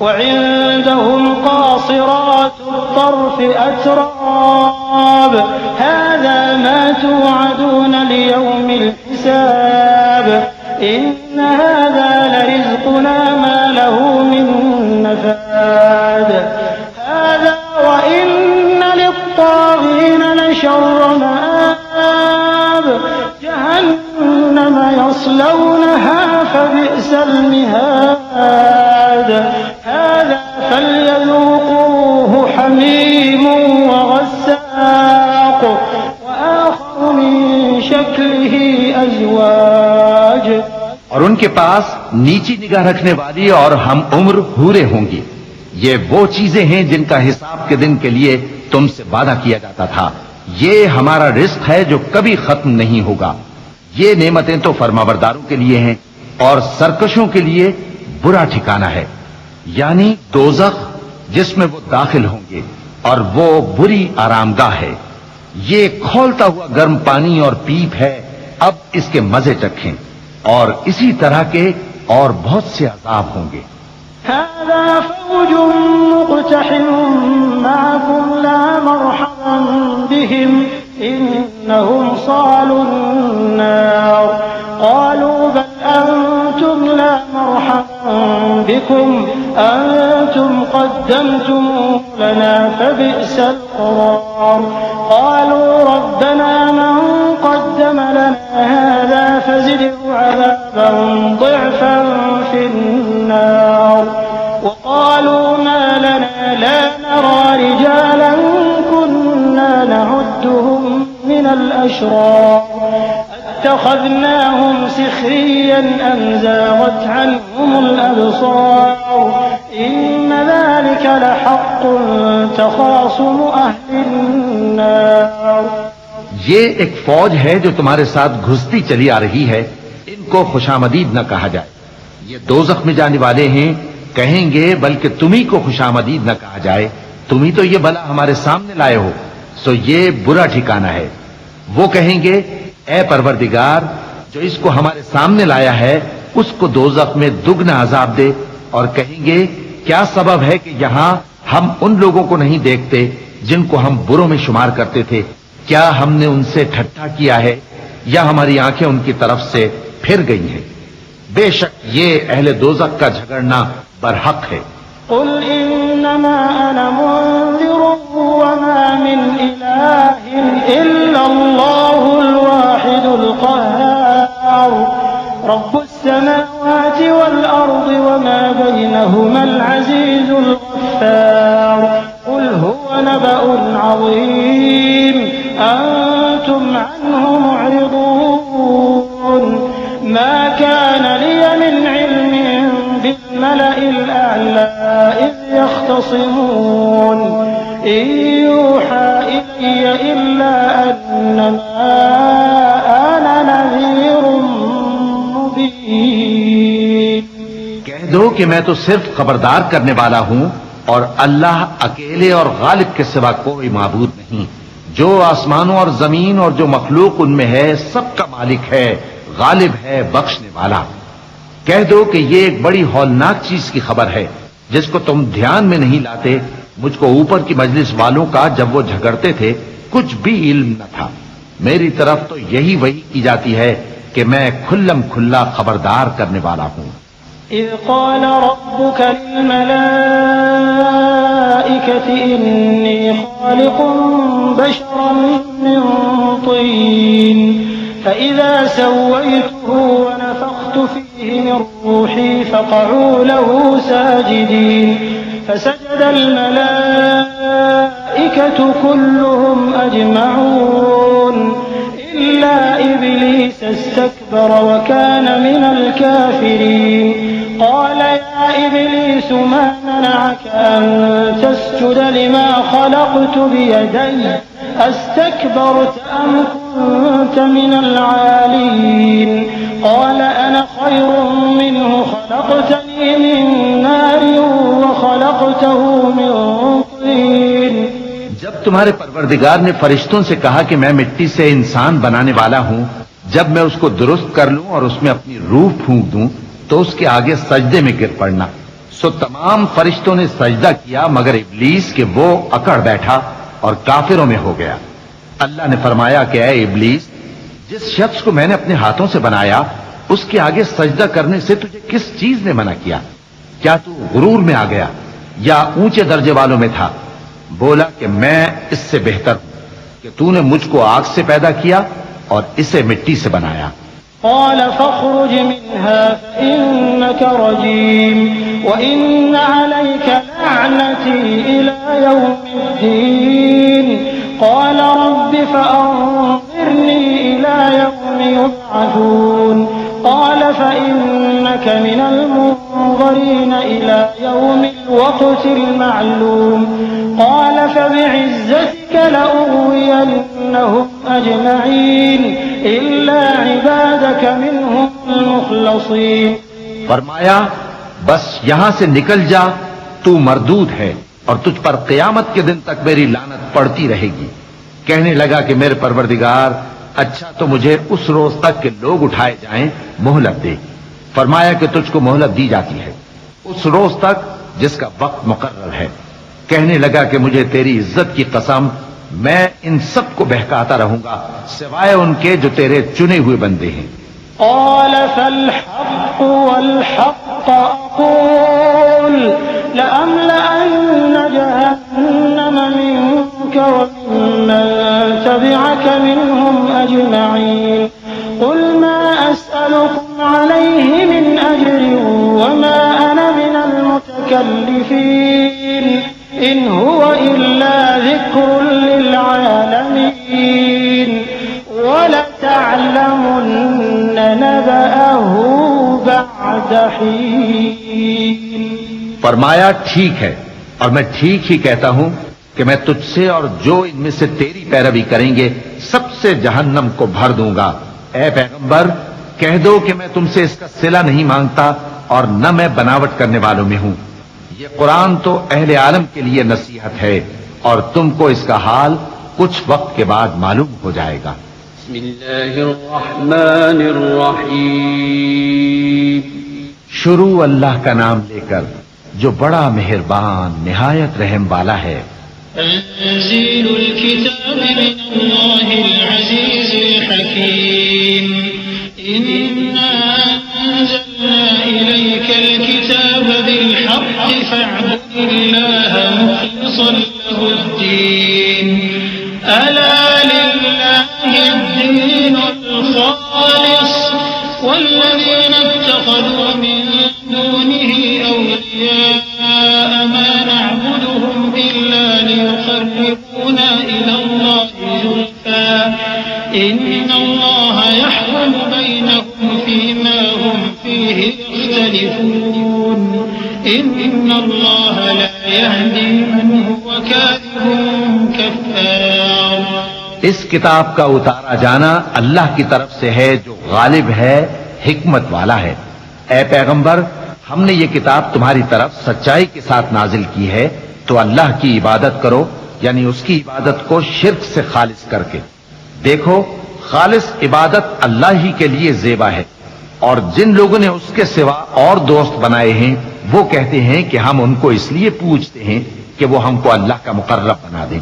وعندهم قاصرات الطرف أتراب هذا ما توعدون ليوم الحساب إن هذا لرزقنا ما له من نفاد هذا وإن للطاغين لشر مآب جهنم يصلونها فبئس المهاد هذا فليذوقوه حميم وغساق وآخر من شكله أزواج। और उनके पास नीची निगाह रखने वाली और हम उम्र हूरे होंगी। ये वो चीजें हैं जिनका हिसाब के दिन के लिए तुमसे वादा किया जाता था। ये हमारा रिस्क है जो कभी खत्म नहीं होगा। ये नेमतें तो फरमाबरदारों के लिए हैं और सरकशों के लिए बुरा ठिकाना है, यानी दोज़ख जिसमें वो दाखिल होंगे और वो बुरी आरामगाह है। ये खौलता हुआ गर्म पानी और पीप है, अब इसके मजे चखें। और इसी तरह के और बहुत से अजाब होंगे। هذا فوج مقتحم معكم لا مرحبا بهم إنهم صالوا النار قالوا بل أنتم لا مرحبا بكم أنتم قدمتموه لنا فبئس القرار قالوا ربنا من قدم لنا هذا فزده عذابا ضعفا في النار وقالوا ما لنا لا نرى رجالا كنا نعدهم من الأشرار अत्तख़ज़नाहुम सिख़रिय्यन अम ज़ाग़त अन्हुमुल अब्सार इन्न ज़ालिका लहक़्क़ुन तख़ासुमु अहलिन्नार। ये एक फौज है जो तुम्हारे साथ घुसती चली आ रही है, इनको खुशामदीद न कहा जाए। ये दोज़ख में जाने वाले हैं, कहेंगे बल्कि तुम्ही को खुशामदीद न कहा जाए, तुम ही तो ये बला हमारे सामने लाए हो, सो ये बुरा ठिकाना है। वो कहेंगे, ए परवरदिगार, जो इसको हमारे सामने लाया है उसको दोज़ख में दुगना अजाब दे। और कहेंगे, क्या सबब है कि यहां हम उन लोगों को नहीं देखते जिनको हम बुरों में शुमार करते थे? क्या हमने उनसे ठट्ठा किया है या हमारी आंखें उनकी तरफ से फिर गई हैं? बेशक ये अहले दोज़ख का झगड़ना बरहक है। कुल इन्नमा अना मुन्ज़िरुन वमा मिन इलाहिन इल्लल्लाहुल वाहिदुल क़ह्हार रब्बुस समावाति वल अर्दि वमा बैनहुमल अज़ीज़ुल गफ़्फ़ार कुल हुवा नबअुन अज़ीम अंतुम अन्हु मुअरिदून मा कान लिय मिन इल्मिन बिल्मलइल अअला इज़ यख़्तसिमून इन यूहा इलय्य इल्ला अन्नमा अना नज़ीरुम मुबीन। कह दो कि मैं तो सिर्फ खबरदार करने वाला हूं और अल्लाह अकेले और गालिब के सिवा कोई माबूद नहीं। जो आसमानों और जमीन और जो मखलूक उनमें है सबका मालिक है, गालिब है, बख्शने वाला। कह दो कि ये एक बड़ी हौलनाक चीज की खबर है जिसको तुम ध्यान में नहीं लाते। मुझको ऊपर की मजलिस वालों का जब वो झगड़ते थे कुछ भी इल्म न था। मेरी तरफ तो यही वही की जाती है कि मैं खुल्लम खुल्ला खबरदार करने वाला हूं। इज़ क़ाल रब्बुका लिल-मलाइकति इन्नी ख़ालिक़ुन बशरन मिन तीन फ़इज़ा सव्वय्तुहु व नफ़ख़्तु फ़ीहि मिन रूही फ़क़अू लहू साजिदीन फ़सजदल मलाइकतु कुल्लुहुम अजमऊन इल्ला इब्लीस इस्तकबर व कान मिनल काफ़िरीन क़ाल या इब्लीस मा मनअक अन तस्जुद लिमा ख़लक़्तु बियदैय अस्तकबरत अम कुन्त मिनल आलीन क़ाल अना ख़ैरुम मिन्हु ख़लक़तनी मिन नारिन व ख़लक़तहु मिन तीन। जब तुम्हारे परवरदिगार ने फरिश्तों से कहा कि मैं मिट्टी से इंसान बनाने वाला हूं, जब मैं उसको दुरुस्त कर लूं और उसमें अपनी रूह फूंक दूं तो उसके आगे सजदे में गिर पड़ना। सो तमाम फरिश्तों ने सजदा किया मगर इब्लीस के वो अकड़ बैठा और काफिरों में हो गया। अल्लाह ने फरमाया कि ऐ इब्लीस, जिस शख्स को मैंने अपने हाथों से बनाया उसके आगे सजदा करने से तुझे किस चीज ने मना किया? क्या तू गुरूर में आ गया या ऊंचे दर्जे वालों में था? बोला कि मैं इससे बेहतर हूं कि तूने मुझको आग से पैदा किया और इसे मिट्टी से बनाया। क़ाल फ़ख़्रुज मिन्हा फ़इन्नक रजीम व इन्न अलैक लअनती इला यौमिद्दीन क़ाल रब्बि फ़अन्ज़िरनी इला यौमि युबअसून क़ाल फ़इन्नक मिनल मुन्ज़रीन इला यौमिल वक़्तिल मअलूम क़ाल फ़बिइज़्ज़तिक लअग़वियन्नहुम अजमईन इल्ला इबादक मिनहुमुल मुख़लसीन। फरमाया, बस यहां से निकल जा, तू मरदूद है और तुझ पर क़यामत के दिन तक मेरी लानत पड़ती रहेगी। कहने लगा कि मेरे परवरदिगार, अच्छा तो मुझे उस रोज तक के लोग उठाए जाएं, मोहलत दे। फरमाया कि तुझको मोहलत दी जाती है उस रोज तक जिसका वक्त मुकर्रर है। कहने लगा कि मुझे तेरी इज्जत की कसम, मैं इन सब को बहकाता रहूंगा सिवाय उनके जो तेरे चुने हुए बंदे हैं। क़ाल फ़ल्हक़्क़ु वल्हक़्क़ अक़ूल लअम्लअन्न जहन्नम मिन्क व मिम्मन तबिअक मिनहुम अजमईन क़ुल मा अस्अलुकुम अलैहि मिन अज्रिन व मा अना मिनल मुतकल्लिफ़ीन इन हुवा इल्ला ज़िक्रुन लिल आलमीन व लतअलमुन फरमाया ठीक है, और मैं ठीक ही कहता हूं कि मैं तुझसे और जो इनमें से तेरी पैरवी करेंगे सबसे जहन्नम को भर दूंगा। ए पैगंबर, कह दो कि मैं तुमसे इसका सिला नहीं मांगता और न मैं बनावट करने वालों में हूं। ये कुरान तो अहले आलम के लिए नसीहत है और तुमको इसका हाल कुछ वक्त के बाद मालूम हो जाएगा। शुरू अल्लाह का नाम लेकर जो बड़ा मेहरबान निहायत रहम वाला है। तंज़ीलुल किताबि मिनल्लाहिल अज़ीज़िल हकीम। इन्ना अंज़लना इलैकल किताबा बिल हक़्क़ि फ़अब्दिल्लाहा मुख़लिसन लहुद्दीन। अला लिल्लाहिद्दीनुल ख़ालिस वल्लज़ीना इत्तख़ज़ू मिन दूनिही औलियाअ मा नअबुदुहुम इल्ला लियुक़र्रिबूना इलल्लाहि ज़ुल्फ़ा इन्नल्लाहा यहकुमु बैनहुम फ़ीमा हुम फ़ीहि यख्तलिफ़ून इन्नल्लाहा ला यहदी मन हुवा काज़िबुन कफ़्फ़ार। इस किताब का उतारा जाना अल्लाह की तरफ से है जो गालिब है, हिकमत वाला है। ए पैगंबर, हमने ये किताब तुम्हारी तरफ सच्चाई के साथ नाजिल की है, तो अल्लाह की इबादत करो, यानी उसकी इबादत को शिर्क से खालिस करके। देखो, खालिस इबादत अल्लाह ही के लिए ज़ेबा है, और जिन लोगों ने उसके सिवा और दोस्त बनाए हैं वो कहते हैं कि हम उनको इसलिए पूजते हैं कि वो हमको अल्लाह का मुकर्रब बना दें।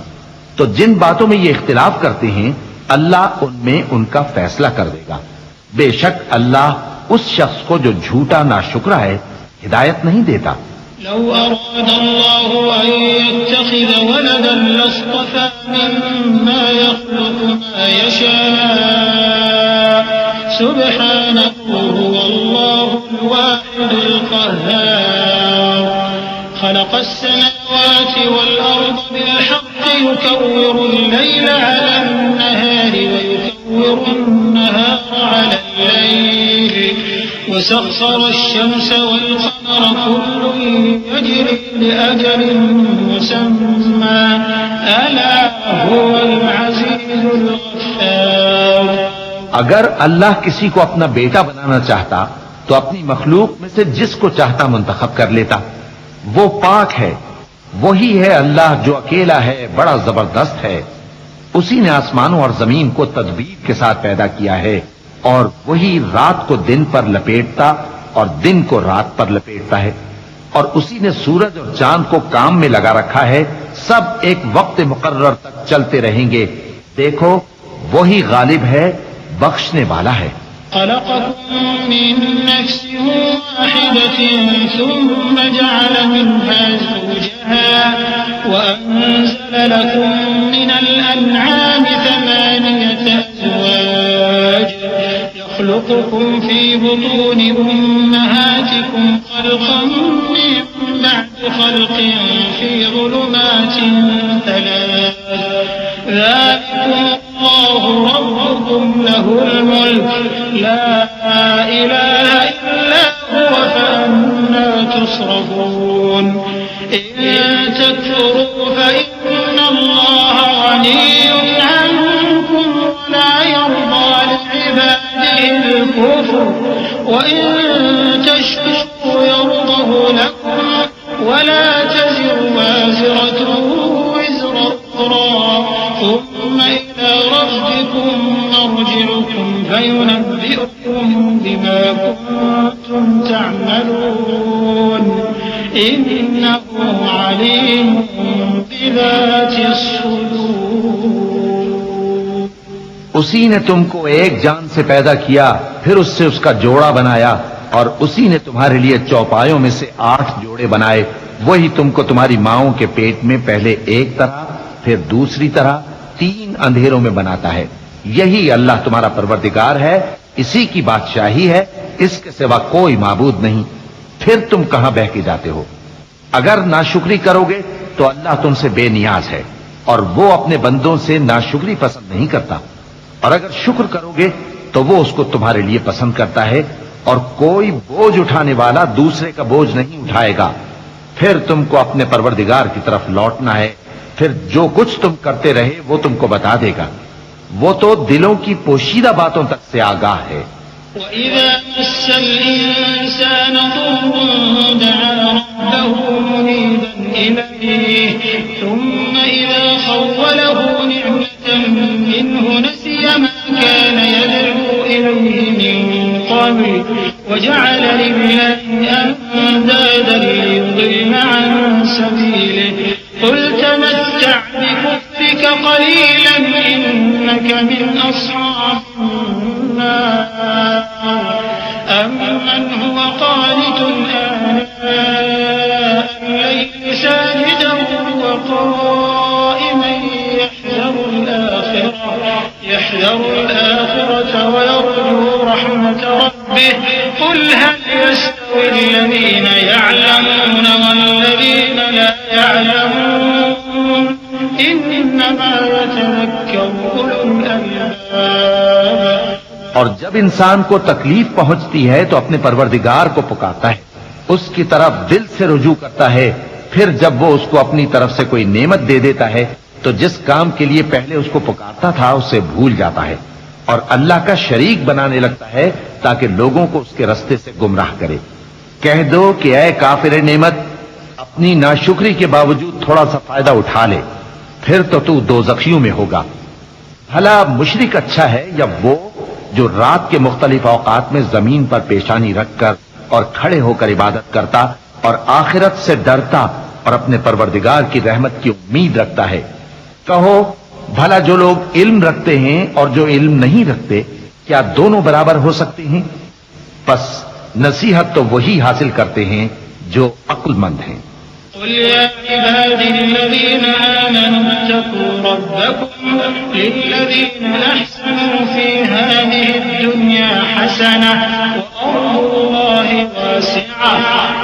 तो जिन बातों में ये इख्तिलाफ करते हैं अल्लाह उनमें उनका फैसला कर देगा। बेशक अल्लाह उस शख्स को जो झूठा नाशुक्रा है हिदायत नहीं देता। लौ अरादल्लाहु अन यत्तखिज़ वलदन लस्तफ़ा मिम्मा यख़्लुक़ु मा यशा सुब्हानहु हुवल्लाहुल वाहिदुल क़ह्हार। ख़लक़स समावाति वल अर्ज़ बिल हक़्क़ि युकव्विरुल लैला अलन नहारि व युकव्विरुन नहारा अलल लैल وسخر الشمس والقمر كل يجري لأجل مسمى ألا هو العزيز الغفار। अगर अल्लाह किसी को अपना बेटा बनाना चाहता तो अपनी मखलूक में से जिसको चाहता मुंतखब कर लेता। वो पाक है, वही है अल्लाह जो अकेला है, बड़ा जबरदस्त है। उसी ने आसमानों और जमीन को तदबीर के साथ पैदा किया है, और वही रात को दिन पर लपेटता और दिन को रात पर लपेटता है, और उसी ने सूरज और चांद को काम में लगा रखा है। सब एक वक्त मुकर्रर तक चलते रहेंगे। देखो, वही गालिब है, बख्शने वाला है। خلقكم من نفس واحدة ثم جعل منها زوجها وأنزل لكم من الأنعام 8 أزواج يخلقكم في بطون أمهاتكم خلقا من بعد خلق في ظلمات 3 ذلكم الله ربكم له الملك لا إله إلا هو فأنا تصرفون إن تكفروا فإن الله غني عنكم ولا يرضى لعباده الكفر وإن تشكروا يرضه لكم ولا تزر وازرة وزر أخرى ثم إلى ربكم مرجعكم فينبئكم بما كنتم تعملون إنه عليم بذات الصدور। उसी ने तुमको एक जान से पैदा किया, फिर उससे उसका जोड़ा बनाया, और उसी ने तुम्हारे लिए चौपायों में से 8 जोड़े बनाए। वही तुमको तुम्हारी माओं के पेट में पहले एक तरह, फिर दूसरी तरह 3 अंधेरों में बनाता है। यही अल्लाह तुम्हारा परवरदिगार है, इसी की बादशाही है, इसके सिवा कोई माबूद नहीं। फिर तुम कहां बह के जाते हो? अगर नाशुक्री करोगे तो अल्लाह तुमसे बेनियाज है, और वो अपने बंदों से नाशुक्री पसंद नहीं करता। और अगर शुक्र करोगे तो वो उसको तुम्हारे लिए पसंद करता है, और कोई बोझ उठाने वाला दूसरे का बोझ नहीं उठाएगा। फिर तुमको अपने परवरदिगार की तरफ लौटना है, फिर जो कुछ तुम करते रहे वो तुमको बता देगा। वो तो दिलों की पोशीदा बातों तक से आगाह है। وإذا مس الإنسان ضر دعا ربه منيبا إليه ثم إذا خوله نعمة منه نسي ما كان يدعو إليه من قبل وجعل لله أندادا ليضل عن سبيله قل تمتع بكفرك قليلا إنك من أصحاب النار أمن هو قانت آناء الليل ساجدا وقائما يحذر الآخرة ويرجو رحمة ربه قل هل يستوي الذين يعلمون والذين لا يعلمون إنما يتذكر أولو الألباب। और जब इंसान को तकलीफ पहुंचती है तो अपने परवरदिगार को पुकारता है, उसकी तरफ दिल से रुजू करता है। फिर जब वो उसको अपनी तरफ से कोई नेमत दे देता है तो जिस काम के लिए पहले उसको पुकारता था उसे भूल जाता है और अल्लाह का शरीक बनाने लगता है ताकि लोगों को उसके रास्ते से गुमराह करे। कह दो कि ऐ काफिर नेमत, अपनी नाशुक्री के बावजूद थोड़ा सा फायदा उठा ले, फिर तो तू दोज़खियों में होगा। भला मुशरिक अच्छा है या वो जो रात के मुख्तलिफ औकात में जमीन पर पेशानी रखकर और खड़े होकर इबादत करता और आखिरत से डरता और अपने परवरदिगार की रहमत की उम्मीद रखता है। कहो भला जो लोग इल्म रखते हैं और जो इल्म नहीं रखते, क्या दोनों बराबर हो सकते हैं? बस नसीहत तो वही हासिल करते हैं जो अक्लमंद हैं। قل يا عبادي الذين آمنوا اتقوا ربكم للذين أحسنوا في هذه الدنيا حسنة وأرض الله واسعة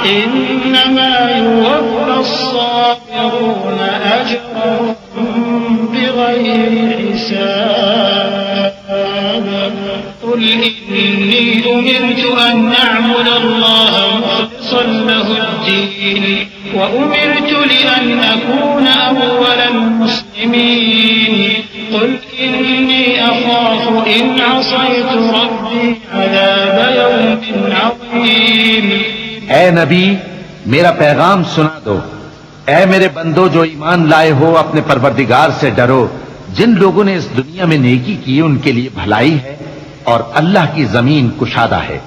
إنما يوفى الصابرون أجرهم بغير حساب قل إني أمرت أن أعبد الله مخلصا له الدين وأمرت لأن أكون أول المسلمين قل إني أخاف إن عصيت ربي عذاب يوم عظيم। ऐ नबी, मेरा पैगाम सुना दो। ऐ मेरे बंदो जो ईमान लाए हो, अपने परवरदिगार से डरो। जिन लोगों ने इस दुनिया में नेकी की उनके लिए भलाई है और अल्लाह की जमीन कुशादा है।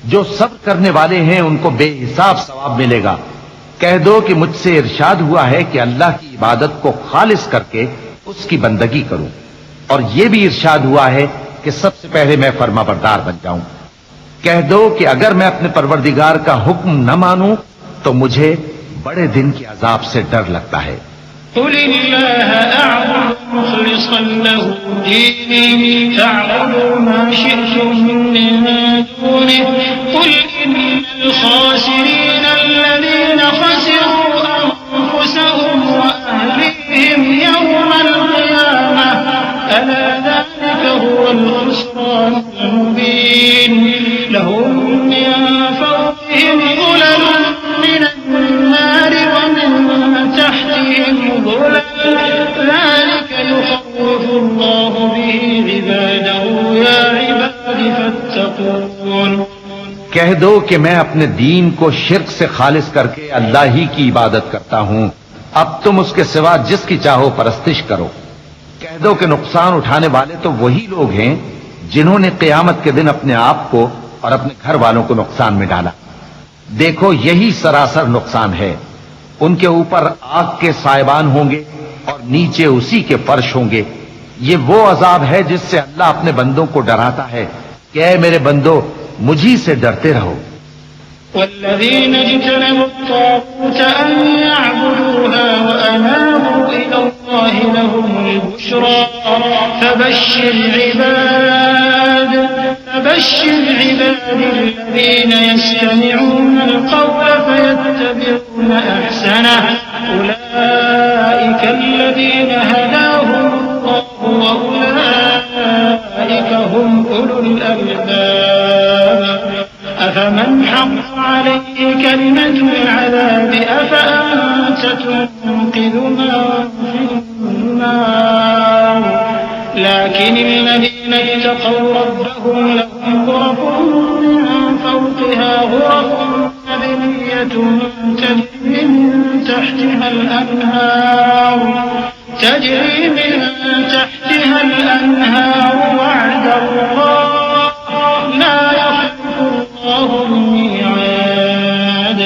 जो सब्र करने वाले हैं उनको बेहिसाब सवाब मिलेगा। कह दो कि मुझसे इरशाद हुआ है कि अल्लाह की इबादत को खालिस करके उसकी बंदगी करूं, और यह भी इरशाद हुआ है कि सबसे पहले मैं फर्माबरदार बन जाऊं। कह दो कि अगर मैं अपने परवरदिगार का हुक्म न मानूं तो मुझे बड़े दिन के अजाब से डर लगता है। قل الله أعبد مخلصا له ديني فاعبدوا ما شئتم من دونه قل إن الخاسرين الذين خسروا أنفسهم وأهليهم يوم القيامة ألا ذلك هو الخسران المبين لهم من فوقهم ظلل من النار ومن تحتهم ظلل ذلك يخوف الله به عباده يا عباد فاتقون। कह दो कि मैं अपने दीन को शिर्क से खालिस करके अल्लाह ही की इबादत करता हूं। अब तुम उसके सिवा जिसकी चाहो परस्तिश करो। कह दो कि नुकसान उठाने वाले तो वही लोग हैं जिन्होंने क़यामत के दिन अपने आप को और अपने घर वालों को नुकसान में डाला। देखो यही सरासर नुकसान है। उनके ऊपर आग के साइबान होंगे और नीचे उसी के फर्श होंगे। ये वो अजाब है जिससे अल्लाह अपने बंदों को डराता है कि ऐ मेरे बंदो मुझी से डरते रहो। والذين اجتنبوا الطاغوت أن يعبدوها وأنابوا إلى الله لهم البشرى فبشر عباد الذين يستمعون القول فيتبعون أحسنه أولئك الذين هداهم الله وأولئك هم أولو الألباب أفمن حق عليه كلمة العذاب تنقذ من في النار لكن الذين اتقوا ربهم لهم غرف من فوقها غرف مبنية تجري من تحتها الأنهار وعد الله لا يخلف الله الميعاد।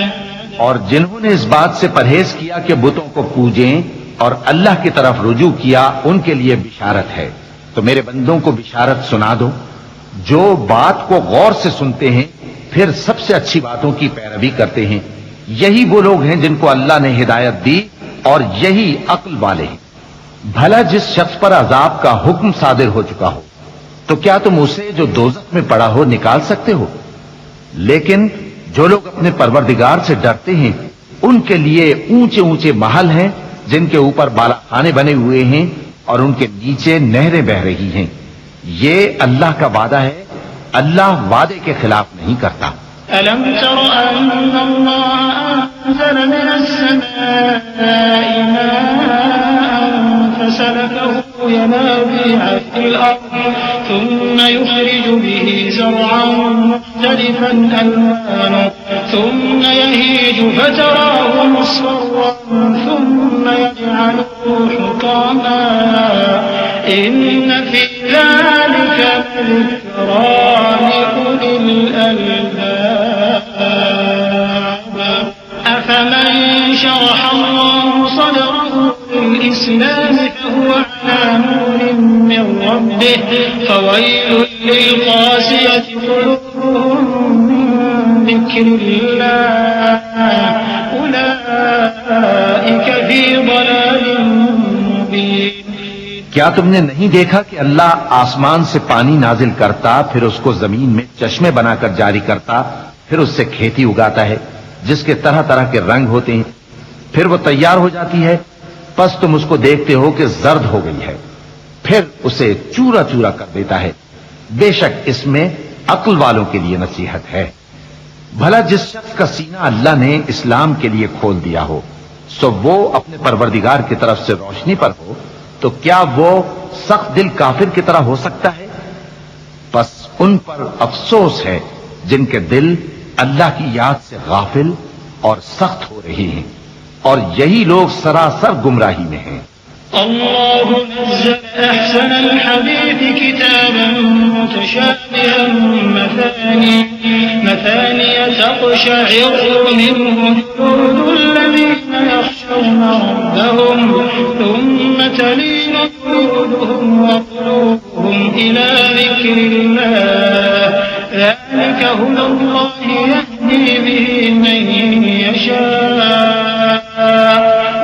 और जिन्होंने इस बात से परहेज किया कि बुतों को पूजें और अल्लाह की तरफ रुजू किया, उनके लिए बिशारत है। तो मेरे बंदों को बिशारत सुना दो जो बात को गौर से सुनते हैं फिर सबसे अच्छी बातों की पैरवी करते हैं। यही वो लोग हैं जिनको अल्लाह ने हिदायत दी और यही अक्ल वाले हैं। भला जिस शख्स पर अजाब का हुक्म सादिर हो चुका हो तो क्या तुम उसे जो दोज़ख में पड़ा हो निकाल सकते हो? लेकिन जो लोग अपने परवरदिगार से डरते हैं उनके लिए ऊंचे ऊंचे महल हैं जिनके ऊपर बालाखाने बने हुए हैं और उनके नीचे नहरें बह रही हैं। ये अल्लाह का वादा है, अल्लाह वादे के खिलाफ नहीं करता। अलम तरो अन्नल्लाह अंज़ल मिनस्समाई माअन फसलकहु यनाबिअ फिल अर्द थुम्म युखरिजु बिही ज़रअन मुख्तलिफन अल्वानुहु थुम्म यहीजु फतराहु मुस्फर्रन थुम्म यजअलुहु हुतामा إن في ذلك لذكرى لأولي الألباب أفمن شرح الله صدره للإسلام فهو على نور من ربه فويل للقاسية قلوبهم من ذكر الله أولئك في ضلال مبين। क्या तुमने नहीं देखा कि अल्लाह आसमान से पानी नाजिल करता, फिर उसको जमीन में चश्मे बनाकर जारी करता, फिर उससे खेती उगाता है जिसके तरह तरह के रंग होते हैं, फिर वो तैयार हो जाती है। बस तुम उसको देखते हो कि जर्द हो गई है, फिर उसे चूरा चूरा कर देता है। बेशक इसमें अक्ल वालों के लिए नसीहत है। भला जिस शख्स का सीना अल्लाह ने इस्लाम के लिए खोल दिया हो सो वो अपने परवरदिगार की तरफ से रोशनी पर हो, तो क्या वो सख्त दिल काफिर की तरह हो सकता है? बस उन पर अफसोस है जिनके दिल अल्लाह की याद से गाफिल और सख्त हो रहे हैं, और यही लोग सरासर गुमराही में हैं। अल्लाह नज़्ज़ल अहसनल हदीस किताबन मुतशाबिहन मथानिय तक़शइरु मिन्हु जुलूदुल लज़ीना यख़शौना रब्बहुम थुम्मा तलीनु जुलूदुहुम व क़ुलूबुहुम इला ज़िक्रिल्लाह ज़ालिका हुदाल्लाहि यहदी बिहि मन यशा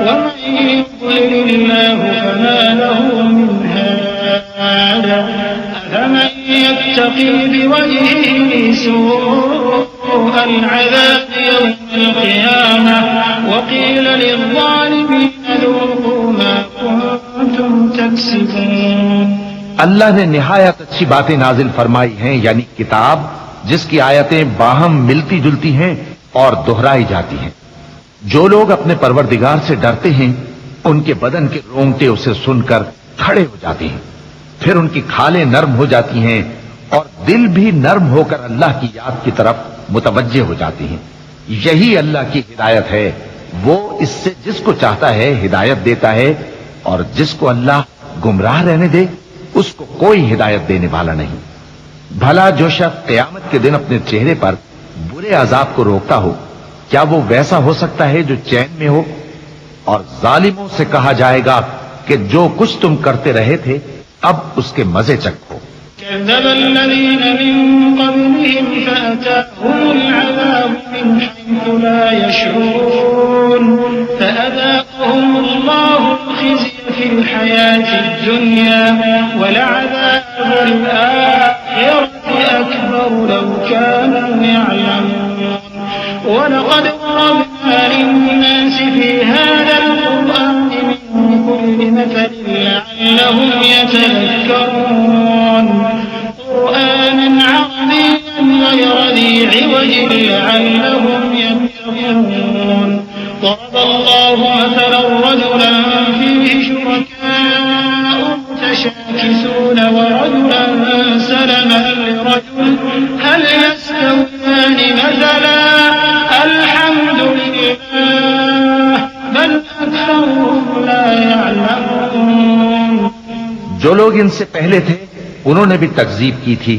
वमन युضلل فما له من هاد أفمن يتقي بوجهه سوء العذاب يوم القيامة وقيل للظالمين ذوقوا ما كنتم تكسبون। अल्लाह ने निहायत अच्छी बातें नाजिल फरमाई हैं, यानी किताब जिसकी आयतें बाहम मिलती जुलती हैं और दोहराई जाती हैं। जो लोग अपने परवरदिगार से डरते हैं उनके बदन के रोंगटे उसे सुनकर खड़े हो जाते हैं, फिर उनकी खालें नर्म हो जाती हैं और दिल भी नर्म होकर अल्लाह की याद की तरफ मुतवज्जे हो जाते हैं। यही अल्लाह की हिदायत है, वो इससे जिसको चाहता है हिदायत देता है, और जिसको अल्लाह गुमराह रहने दे उसको कोई हिदायत देने वाला नहीं। भला जो शख्स क़यामत के दिन अपने चेहरे पर बुरे अजाब को रोकता हो, क्या वो वैसा हो सकता है जो चैन में हो? और जालिमों से कहा जाएगा कि जो कुछ तुम करते रहे थे अब उसके मजे चखो। كذب الذين من قبلهم فأتاهم العذاب من حيث لا يشعرون فأذاقهم الله الخزي في الحياة الدنيا ولعذاب الآخرة أكبر لو كانوا يعلمون ولقد ضربنا للناس في هذا القرآن من كل مثل لعلهم يتذكرون قرآنا عربيا غير ذي عوج لعلهم يتقون ضرب الله مثلا رجلا فيه شركاء متشاكسون ورجلا سلما لرجل هل يستويان مثلا الحمد لله بل أكثرهم لا يعلمون। जो लोग इनसे पहले थे उन्होंने भी तकजीब की थी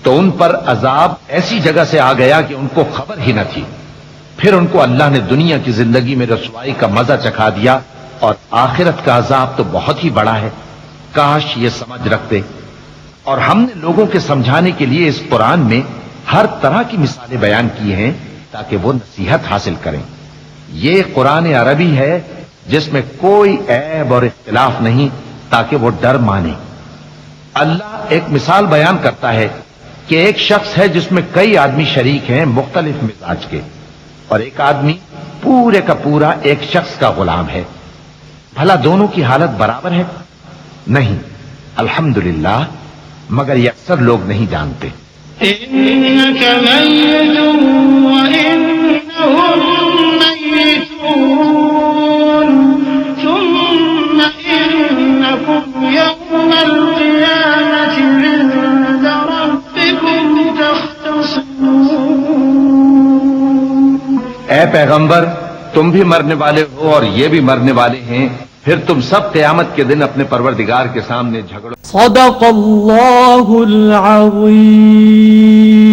तो उन पर अजाब ऐसी जगह से आ गया कि उनको खबर ही न थी। फिर उनको अल्लाह ने दुनिया की जिंदगी में रसवाई का मजा चखा दिया और आखिरत का अजाब तो बहुत ही बड़ा है। काश ये समझ रखते। और हमने लोगों के समझाने के लिए इस कुरान में हर तरह की मिसालें बयान की हैं ताकि वो नसीहत हासिल करें। ये कुरान अरबी है जिसमें कोई ऐब और इख्तिलाफ नहीं ताकि वो डर माने। अल्लाह एक मिसाल बयान करता है कि एक शख्स है जिसमें कई आदमी शरीक हैं मुख्तलिफ मिजाज के और एक आदमी पूरे का पूरा एक शख्स का गुलाम है। भला दोनों की हालत बराबर है? नहीं, अल्हम्दुलिल्लाह, मगर ये अक्सर लोग नहीं जानते। इन्नक मय्यतुन व इन्नहुम मय्यतून सुम्मा इन्नकुम यौमल क़ियामति इंद रब्बिकुम तख़्तसिमून। ऐ पैगंबर, तुम भी मरने वाले हो और ये भी मरने वाले हैं, फिर तुम सब क़यामत के दिन अपने परवरदिगार के सामने झगड़ो। सदक़ल्लाहुल अज़ीम।